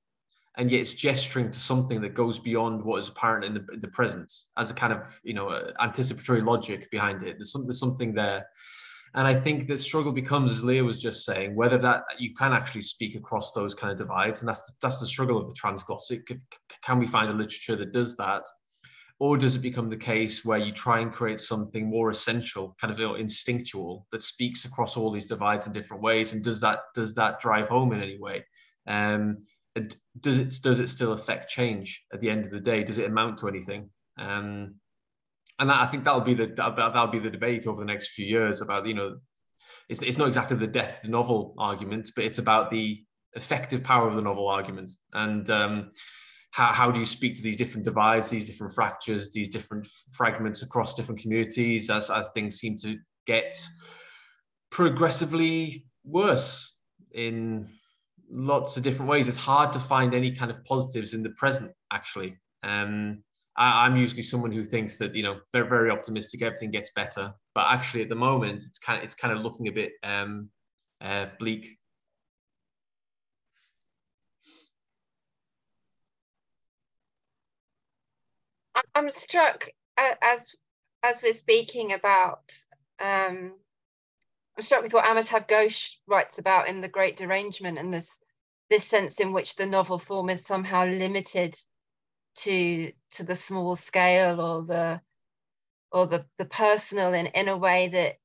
and yet it's gesturing to something that goes beyond what is apparent in the present, as a kind of, you know, anticipatory logic behind it. There's something there. And I think the struggle becomes, as Leah was just saying, whether that you can actually speak across those kind of divides. And that's the struggle of the transglossic. Can we find a literature that does that? Or does it become the case where you try and create something more essential, kind of, you know, instinctual, that speaks across all these divides in different ways? And does that drive home in any way? And does it still affect change at the end of the day? Does it amount to anything? And I think that'll be the debate over the next few years about, you know, it's not exactly the death of the novel argument, but it's about the effective power of the novel argument. And how do you speak to these different divides, these different fractures, these different fragments across different communities as things seem to get progressively worse in lots of different ways. It's hard to find any kind of positives in the present, actually. I'm usually someone who thinks that, you know, very, very optimistic, everything gets better. But actually, at the moment, it's kind of looking a bit bleak. I'm struck as we're speaking about. I'm struck with what Amitav Ghosh writes about in The Great Derangement, and this sense in which the novel form is somehow limited to the small scale or the personal in a way that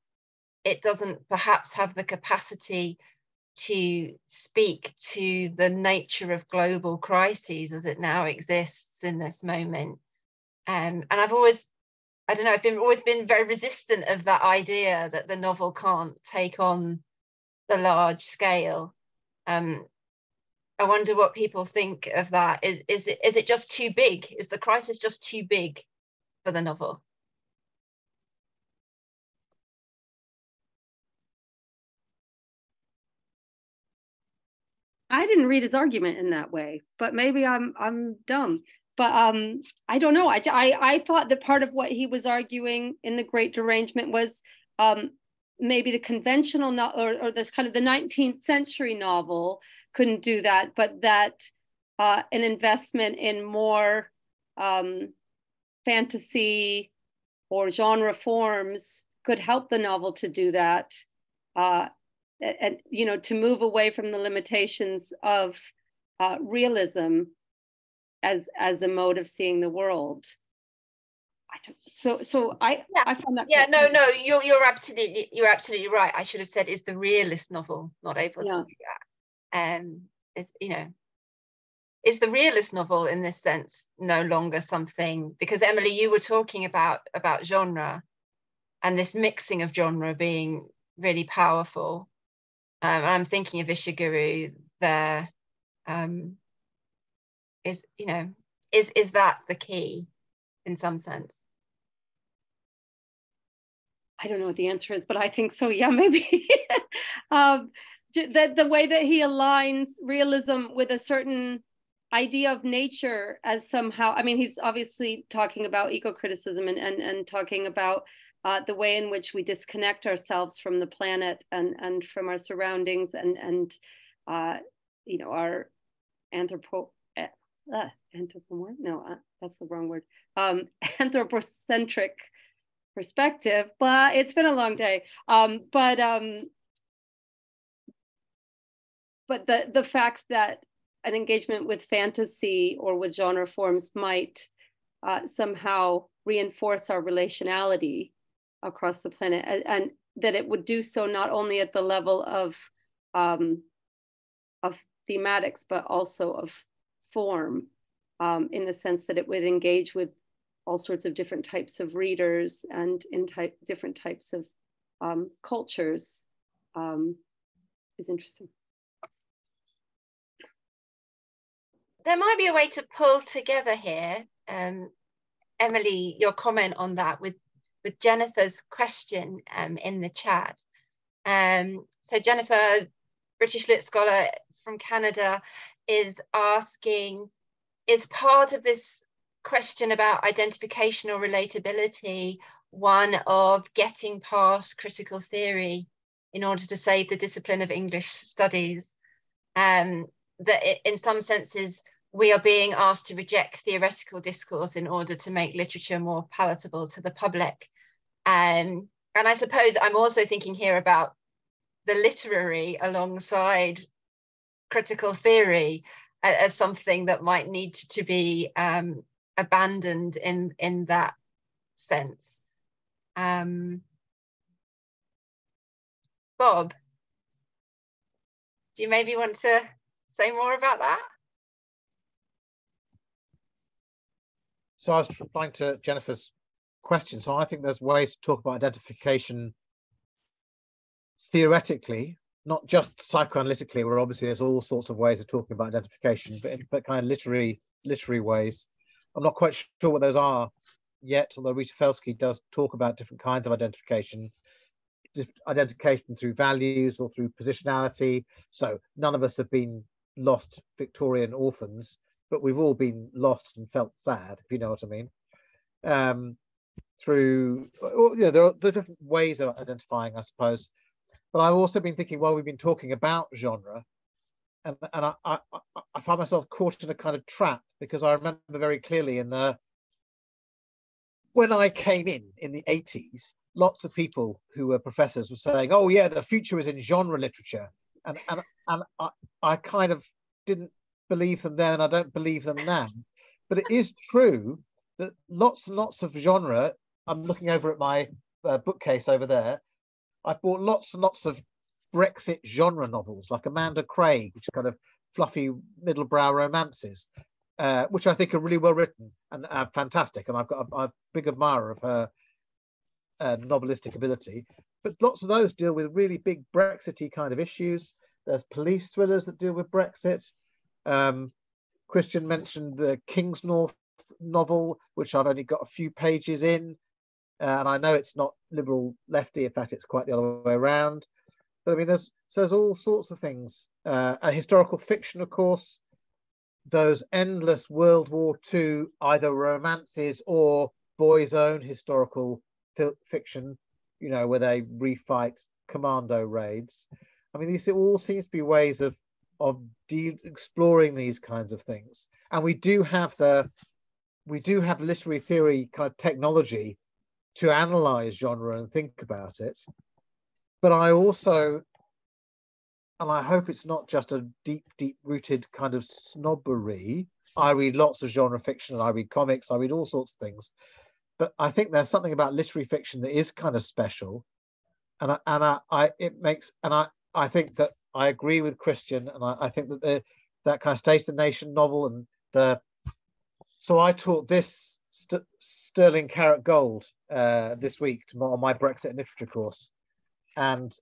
it doesn't perhaps have the capacity to speak to the nature of global crises as it now exists in this moment. And I've always been very resistant of that idea that the novel can't take on the large scale. I wonder what people think of that. Is it just too big? Is the crisis just too big for the novel? I didn't read his argument in that way, but maybe I'm dumb. But I don't know. I thought that part of what he was arguing in The Great Derangement was maybe the conventional or this kind of the 19th century novel couldn't do that, but that an investment in more fantasy or genre forms could help the novel to do that. and you know, to move away from the limitations of realism as a mode of seeing the world. I found that you're absolutely right. I should have said, is the realist novel not able to do that? It's, you know, is the realist novel in this sense no longer something, because Emily, you were talking about genre and this mixing of genre being really powerful. I'm thinking of Ishiguro there. Is that the key in some sense? I don't know what the answer is, but I think so. Yeah, maybe. The way that he aligns realism with a certain idea of nature as somehow, I mean, he's obviously talking about eco-criticism and talking about the way in which we disconnect ourselves from the planet and from our surroundings and you know, our that's the wrong word. Anthropocentric perspective, but it's been a long day. But the fact that an engagement with fantasy or with genre forms might somehow reinforce our relationality across the planet, and that it would do so not only at the level of thematics, but also of form, in the sense that it would engage with all sorts of different types of readers and in different types of cultures, is interesting. There might be a way to pull together here, Emily, your comment on that with Jennifer's question in the chat. So Jennifer, British Lit scholar from Canada, is asking, is part of this question about identification or relatability one of getting past critical theory in order to save the discipline of English studies? That in some senses, we are being asked to reject theoretical discourse in order to make literature more palatable to the public. And I suppose I'm also thinking here about the literary alongside critical theory as something that might need to be abandoned in that sense. Bob, do you maybe want to say more about that? So I was replying to Jennifer's question. So I think there's ways to talk about identification theoretically, not just psychoanalytically, where obviously there's all sorts of ways of talking about identification, but kind of literary ways. I'm not quite sure what those are yet, although Rita Felsky does talk about different kinds of identification through values or through positionality. So none of us have been lost Victorian orphans, but we've all been lost and felt sad, if you know what I mean. There are different ways of identifying, I suppose. But I've also been thinking, while we've been talking about genre, and I find myself caught in a kind of trap, because I remember very clearly when I came in the 80s, lots of people who were professors were saying, oh yeah, the future is in genre literature. And I kind of didn't believe them then, and I don't believe them now. But it is true that lots and lots of genre, I'm looking over at my bookcase over there, I've bought lots and lots of Brexit genre novels, like Amanda Craig, which are kind of fluffy middle-brow romances, which I think are really well written and fantastic. And I'm a big admirer of her novelistic ability. But lots of those deal with really big Brexity kind of issues. There's police thrillers that deal with Brexit. Kristian mentioned the Kingsnorth novel, which I've only got a few pages in. And I know it's not liberal lefty, in fact, it's quite the other way around. But I mean, there's all sorts of things. A historical fiction, of course, those endless World War II, either romances or boys' own historical fiction, you know, where they refight commando raids. I mean, these all seems to be ways of exploring these kinds of things. And we do have the literary theory kind of technology to analyze genre and think about it. But I also I hope it's not just a deep rooted kind of snobbery. I read lots of genre fiction, and I read comics, I read all sorts of things, but I think there's something about literary fiction that is kind of special, and I think that I agree with Kristian, and I think that that kind of State of the Nation novel and so I taught this Sterling Carrot Gold this week on my Brexit and literature course, and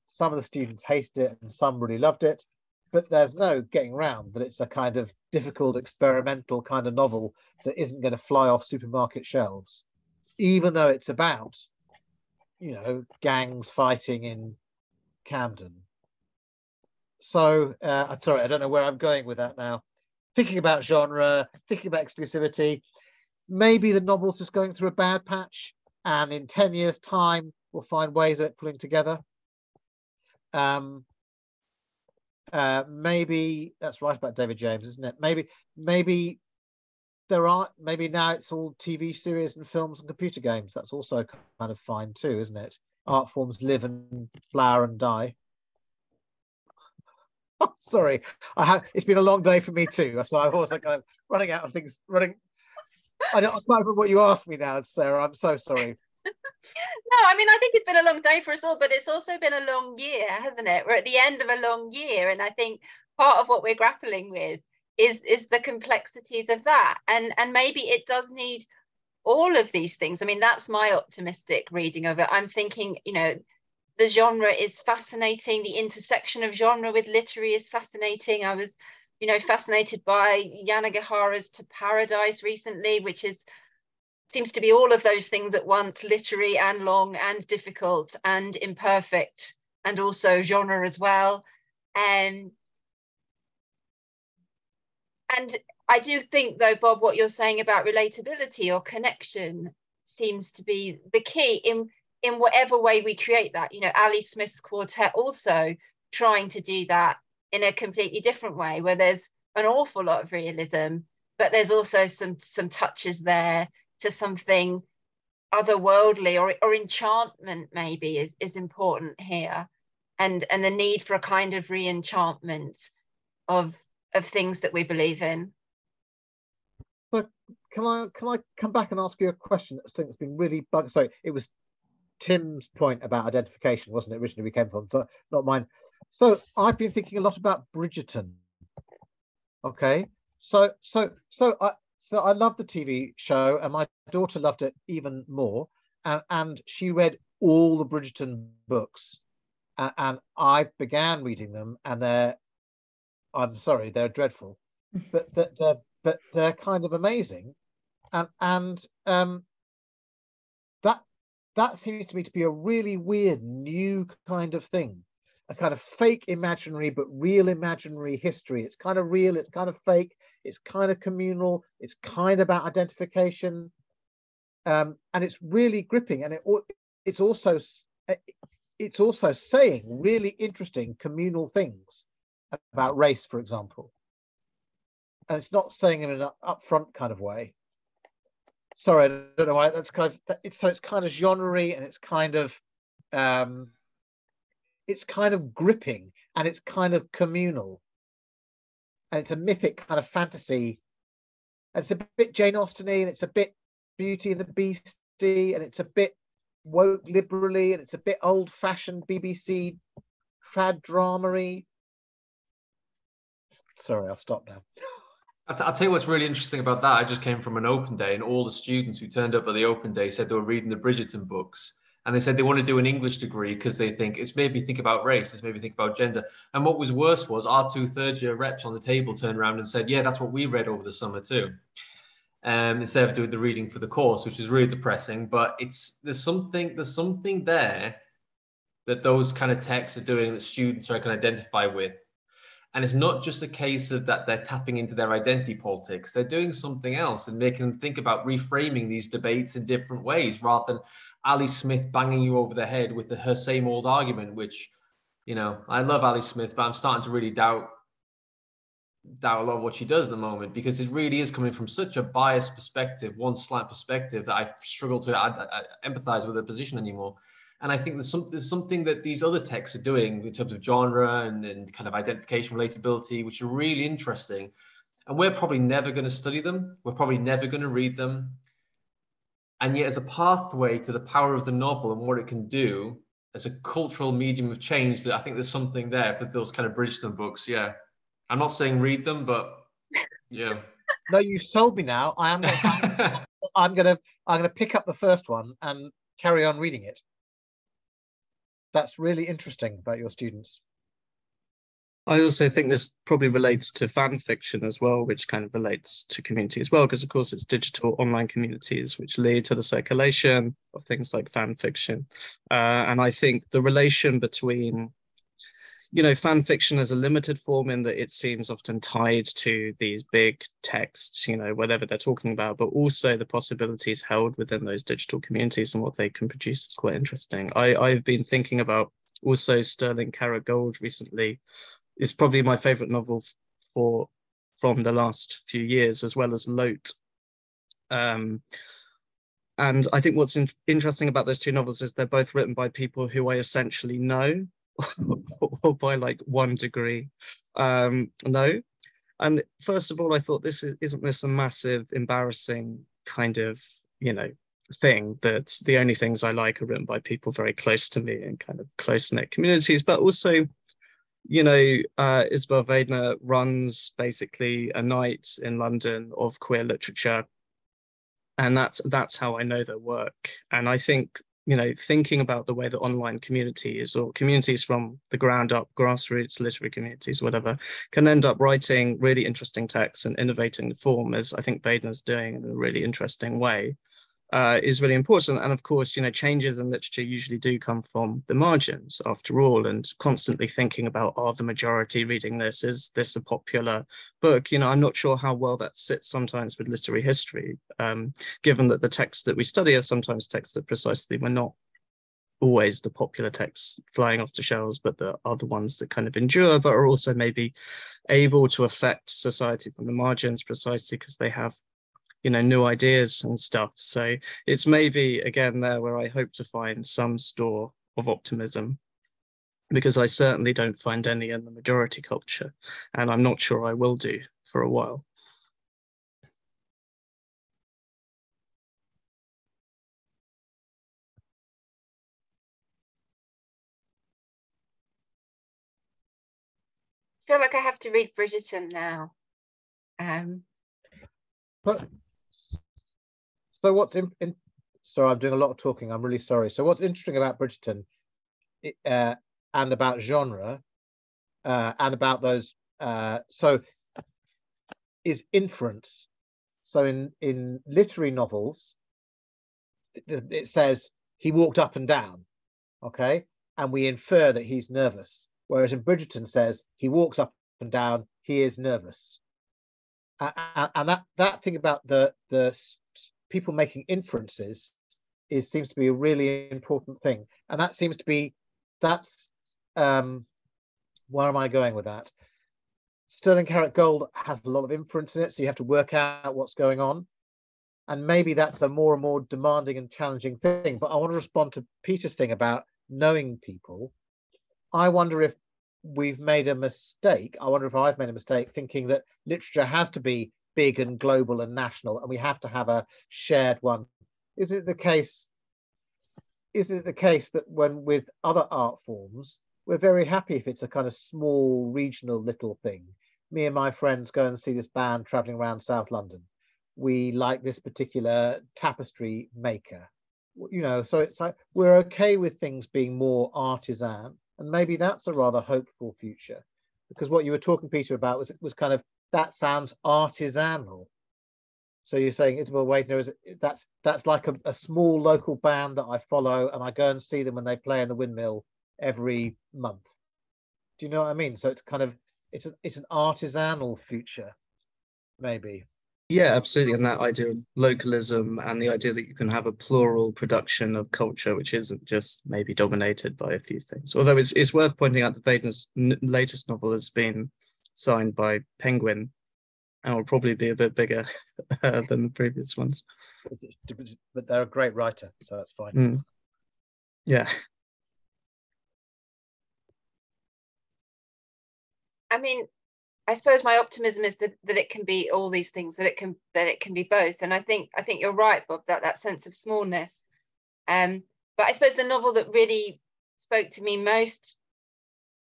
some of the students hated it and some really loved it, but there's no getting around that it's a kind of difficult experimental kind of novel that isn't going to fly off supermarket shelves, even though it's about, you know, gangs fighting in Camden. So sorry, I don't know where I'm going with that now. Thinking about genre, thinking about exclusivity, maybe the novel's just going through a bad patch, and in 10 years' time, we'll find ways of it pulling together. Maybe that's right about David James, isn't it? Maybe now it's all TV series and films and computer games. That's also kind of fine too, isn't it? Art forms live and flower and die. Oh, sorry, it's been a long day for me too, so I'm also kind of running out of things. I can't remember what you asked me now, Sarah. I'm so sorry. No, I mean, I think it's been a long day for us all, but it's also been a long year, hasn't it? We're at the end of a long year, and I think part of what we're grappling with is the complexities of that, and maybe it does need all of these things. I mean, that's my optimistic reading of it. I'm thinking, you know, the genre is fascinating. The intersection of genre with literary is fascinating. I was, you know, fascinated by Yanagihara's To Paradise recently, which seems to be all of those things at once, literary and long and difficult and imperfect, and also genre as well. And I do think, though, Bob, what you're saying about relatability or connection seems to be the key in whatever way we create that. You know, Ali Smith's quartet also trying to do that in a completely different way, where there's an awful lot of realism, but there's also some touches there to something otherworldly, or enchantment maybe is important here, and the need for a kind of re-enchantment of things that we believe in. So can I come back and ask you a question that's been really bugging? Sorry, it was Tim's point about identification, wasn't it? Originally we came from, so not mine. So I've been thinking a lot about Bridgerton. Okay, so I love the TV show, and my daughter loved it even more, and she read all the Bridgerton books, and I began reading them, and I'm sorry, they're dreadful, but they're kind of amazing, and that seems to me to be a really weird new kind of thing, a kind of fake imaginary but real imaginary history. It's kind of real, it's kind of fake, it's kind of communal, it's kind of about identification, and it's really gripping, and it's also saying really interesting communal things about race, for example, and it's not saying it in an upfront kind of way. Sorry, I don't know why. That's kind of it's kind of genre-y, and it's kind of gripping, and it's kind of communal, and it's a mythic kind of fantasy. And it's a bit Jane Austen-y, and it's a bit Beauty and the Beastie, and it's a bit woke liberally, and it's a bit old-fashioned BBC trad drama-y. Sorry, I'll stop now. I'll tell you what's really interesting about that. I just came from an open day, and all the students who turned up at the open day said they were reading the Bridgerton books. And they said they want to do an English degree because they think it's maybe think about race, it's maybe think about gender. And what was worse was our 2 third-year reps on the table turned around and said, yeah, that's what we read over the summer too. Instead of doing the reading for the course, which is really depressing. But there's something there that those kind of texts are doing that students I can identify with. And it's not just a case of that they're tapping into their identity politics. They're doing something else and making them think about reframing these debates in different ways, rather than Ali Smith banging you over the head with her same old argument, which, you know, I love Ali Smith, but I'm starting to really doubt a lot of what she does at the moment, because it really is coming from such a biased perspective, one slant perspective, that I struggle to empathize with her position anymore. And I think there's something that these other texts are doing in terms of genre and kind of identification, relatability, which are really interesting. And we're probably never going to study them. We're probably never going to read them. And yet as a pathway to the power of the novel and what it can do as a cultural medium of change, that I think there's something there for those kind of Bridgerton books. Yeah. I'm not saying read them, but yeah. No, you've sold me now. I'm gonna pick up the first one and carry on reading it. That's really interesting about your students. I also think this probably relates to fan fiction as well, which kind of relates to community as well, because of course it's digital online communities which lead to the circulation of things like fan fiction. And I think the relation between, you know, fan fiction as a limited form in that it seems often tied to these big texts, you know, whatever they're talking about, but also the possibilities held within those digital communities and what they can produce is quite interesting. I've been thinking about also Sterling Carrot Gold recently. It's probably my favorite novel from the last few years, as well as Lote. And I think what's interesting about those two novels is they're both written by people who I essentially know, or by like 1 degree know. And first of all, I thought isn't this a massive embarrassing kind of, you know, thing that the only things I like are written by people very close to me in kind of close-knit communities. But also, you know, Isabel Weidner runs basically a night in London of queer literature, and that's how I know their work. And I think, you know, thinking about the way that online communities or communities from the ground up, grassroots literary communities, whatever, can end up writing really interesting texts and innovating the form, as I think Baden's doing in a really interesting way, is really important. And of course, you know, changes in literature usually do come from the margins after all, and constantly thinking about, are the majority reading this? Is this a popular book? You know, I'm not sure how well that sits sometimes with literary history, given that the texts that we study are sometimes texts that precisely were not always the popular texts flying off the shelves, but the other ones that kind of endure, but are also maybe able to affect society from the margins precisely because they have, you know, new ideas and stuff. So it's maybe again there where I hope to find some store of optimism, because I certainly don't find any in the majority culture, and I'm not sure I will do for a while. I feel like I have to read Bridgerton now. But so what's sorry, I'm doing a lot of talking. I'm really sorry. So what's interesting about Bridgerton and about genre and about those so is inference. So in literary novels, it says he walked up and down, okay, and we infer that he's nervous. Whereas in Bridgerton says he walks up and down, he is nervous. And that thing about the people making inferences seems to be a really important thing. And that seems to be, that's, where am I going with that? Sterling Carrot Gold has a lot of inference in it, so you have to work out what's going on. And maybe that's a more and more demanding and challenging thing. But I want to respond to Peter's thing about knowing people. I wonder if we've made a mistake. I wonder if I've made a mistake thinking that literature has to be big and global and national, and we have to have a shared one. Is it the case that when with other art forms, we're very happy if it's a kind of small regional little thing? Me and my friends go and see this band traveling around South London. We like this particular tapestry maker, you know, so it's like we're okay with things being more artisan. And maybe that's a rather hopeful future, because what you were talking, Peter, about was kind of, that sounds artisanal. So you're saying Isabel Weidner is that's like a small local band that I follow, and I go and see them when they play in the Windmill every month. Do you know what I mean? So it's kind of it's an artisanal future, maybe. Yeah, absolutely. And that idea of localism and the idea that you can have a plural production of culture, which isn't just maybe dominated by a few things. Although it's worth pointing out that Vaden's latest novel has been signed by Penguin and will probably be a bit bigger than the previous ones. But they're a great writer, so that's fine. Yeah. I mean, I suppose my optimism is that it can be all these things, that it can be both. And I think you're right, Bob, that sense of smallness. But I suppose the novel that really spoke to me most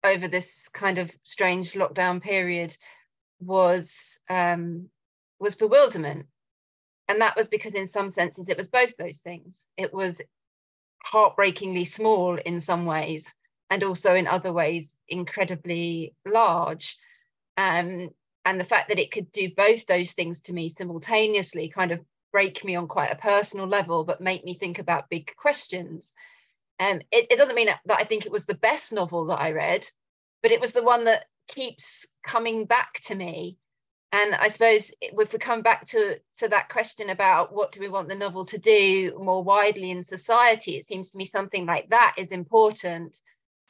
over this kind of strange lockdown period was Bewilderment. And that was because in some senses it was both those things. It was heartbreakingly small in some ways, and also in other ways incredibly large. And the fact that it could do both those things to me simultaneously kind of break me on quite a personal level, but make me think about big questions. It doesn't mean that I think it was the best novel that I read, but it was the one that keeps coming back to me. And I suppose if we come back to that question about what do we want the novel to do more widely in society, it seems to me something like that is important.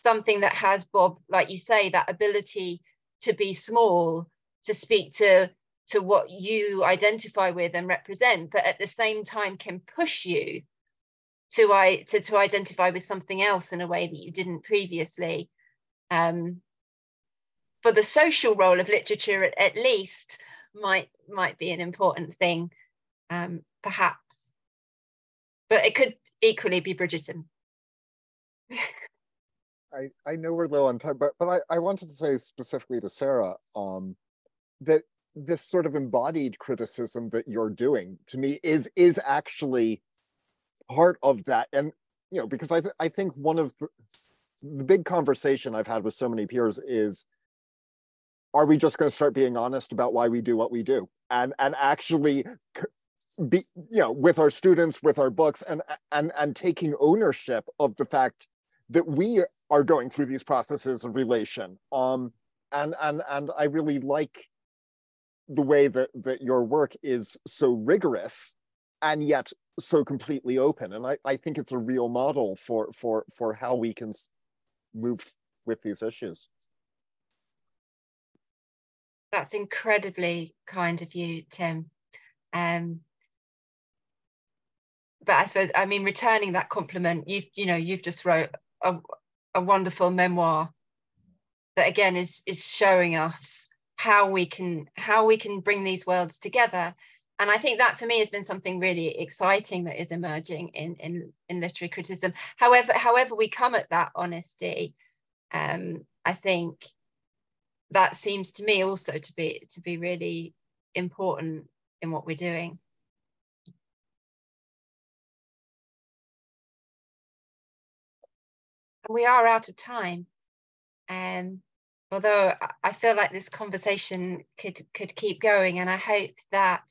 Something that has, Bob, like you say, that ability to be small, to speak to what you identify with and represent, but at the same time can push you to identify with something else in a way that you didn't previously. For the social role of literature, at least, might be an important thing, perhaps. But it could equally be Bridgerton. I know we're low on time, but I wanted to say specifically to Sara that this sort of embodied criticism that you're doing, to me, is actually part of that. And, you know, because I think one of the big conversation I've had with so many peers is, are we just going to start being honest about why we do what we do, and actually be, you know, with our students, with our books, and taking ownership of the fact that we are going through these processes of relation. And I really like the way that your work is so rigorous and yet so completely open. And I think it's a real model for how we can move with these issues. That's incredibly kind of you, Tim. But I suppose, I mean, returning that compliment, you've just wrote a wonderful memoir that again is showing us how we can bring these worlds together. And I think that for me has been something really exciting that is emerging in literary criticism. However we come at that honesty, I think that seems to me also to be really important in what we're doing. We are out of time, although I feel like this conversation could keep going, and I hope that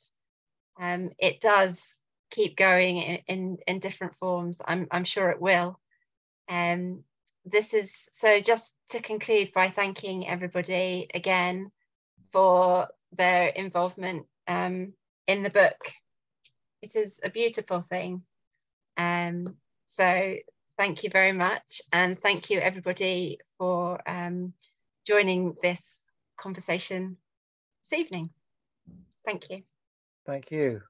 it does keep going in different forms. I'm sure it will. This is so. Just to conclude by thanking everybody again for their involvement in the book. It is a beautiful thing. So thank you very much, and thank you everybody for joining this conversation this evening. Thank you. Thank you.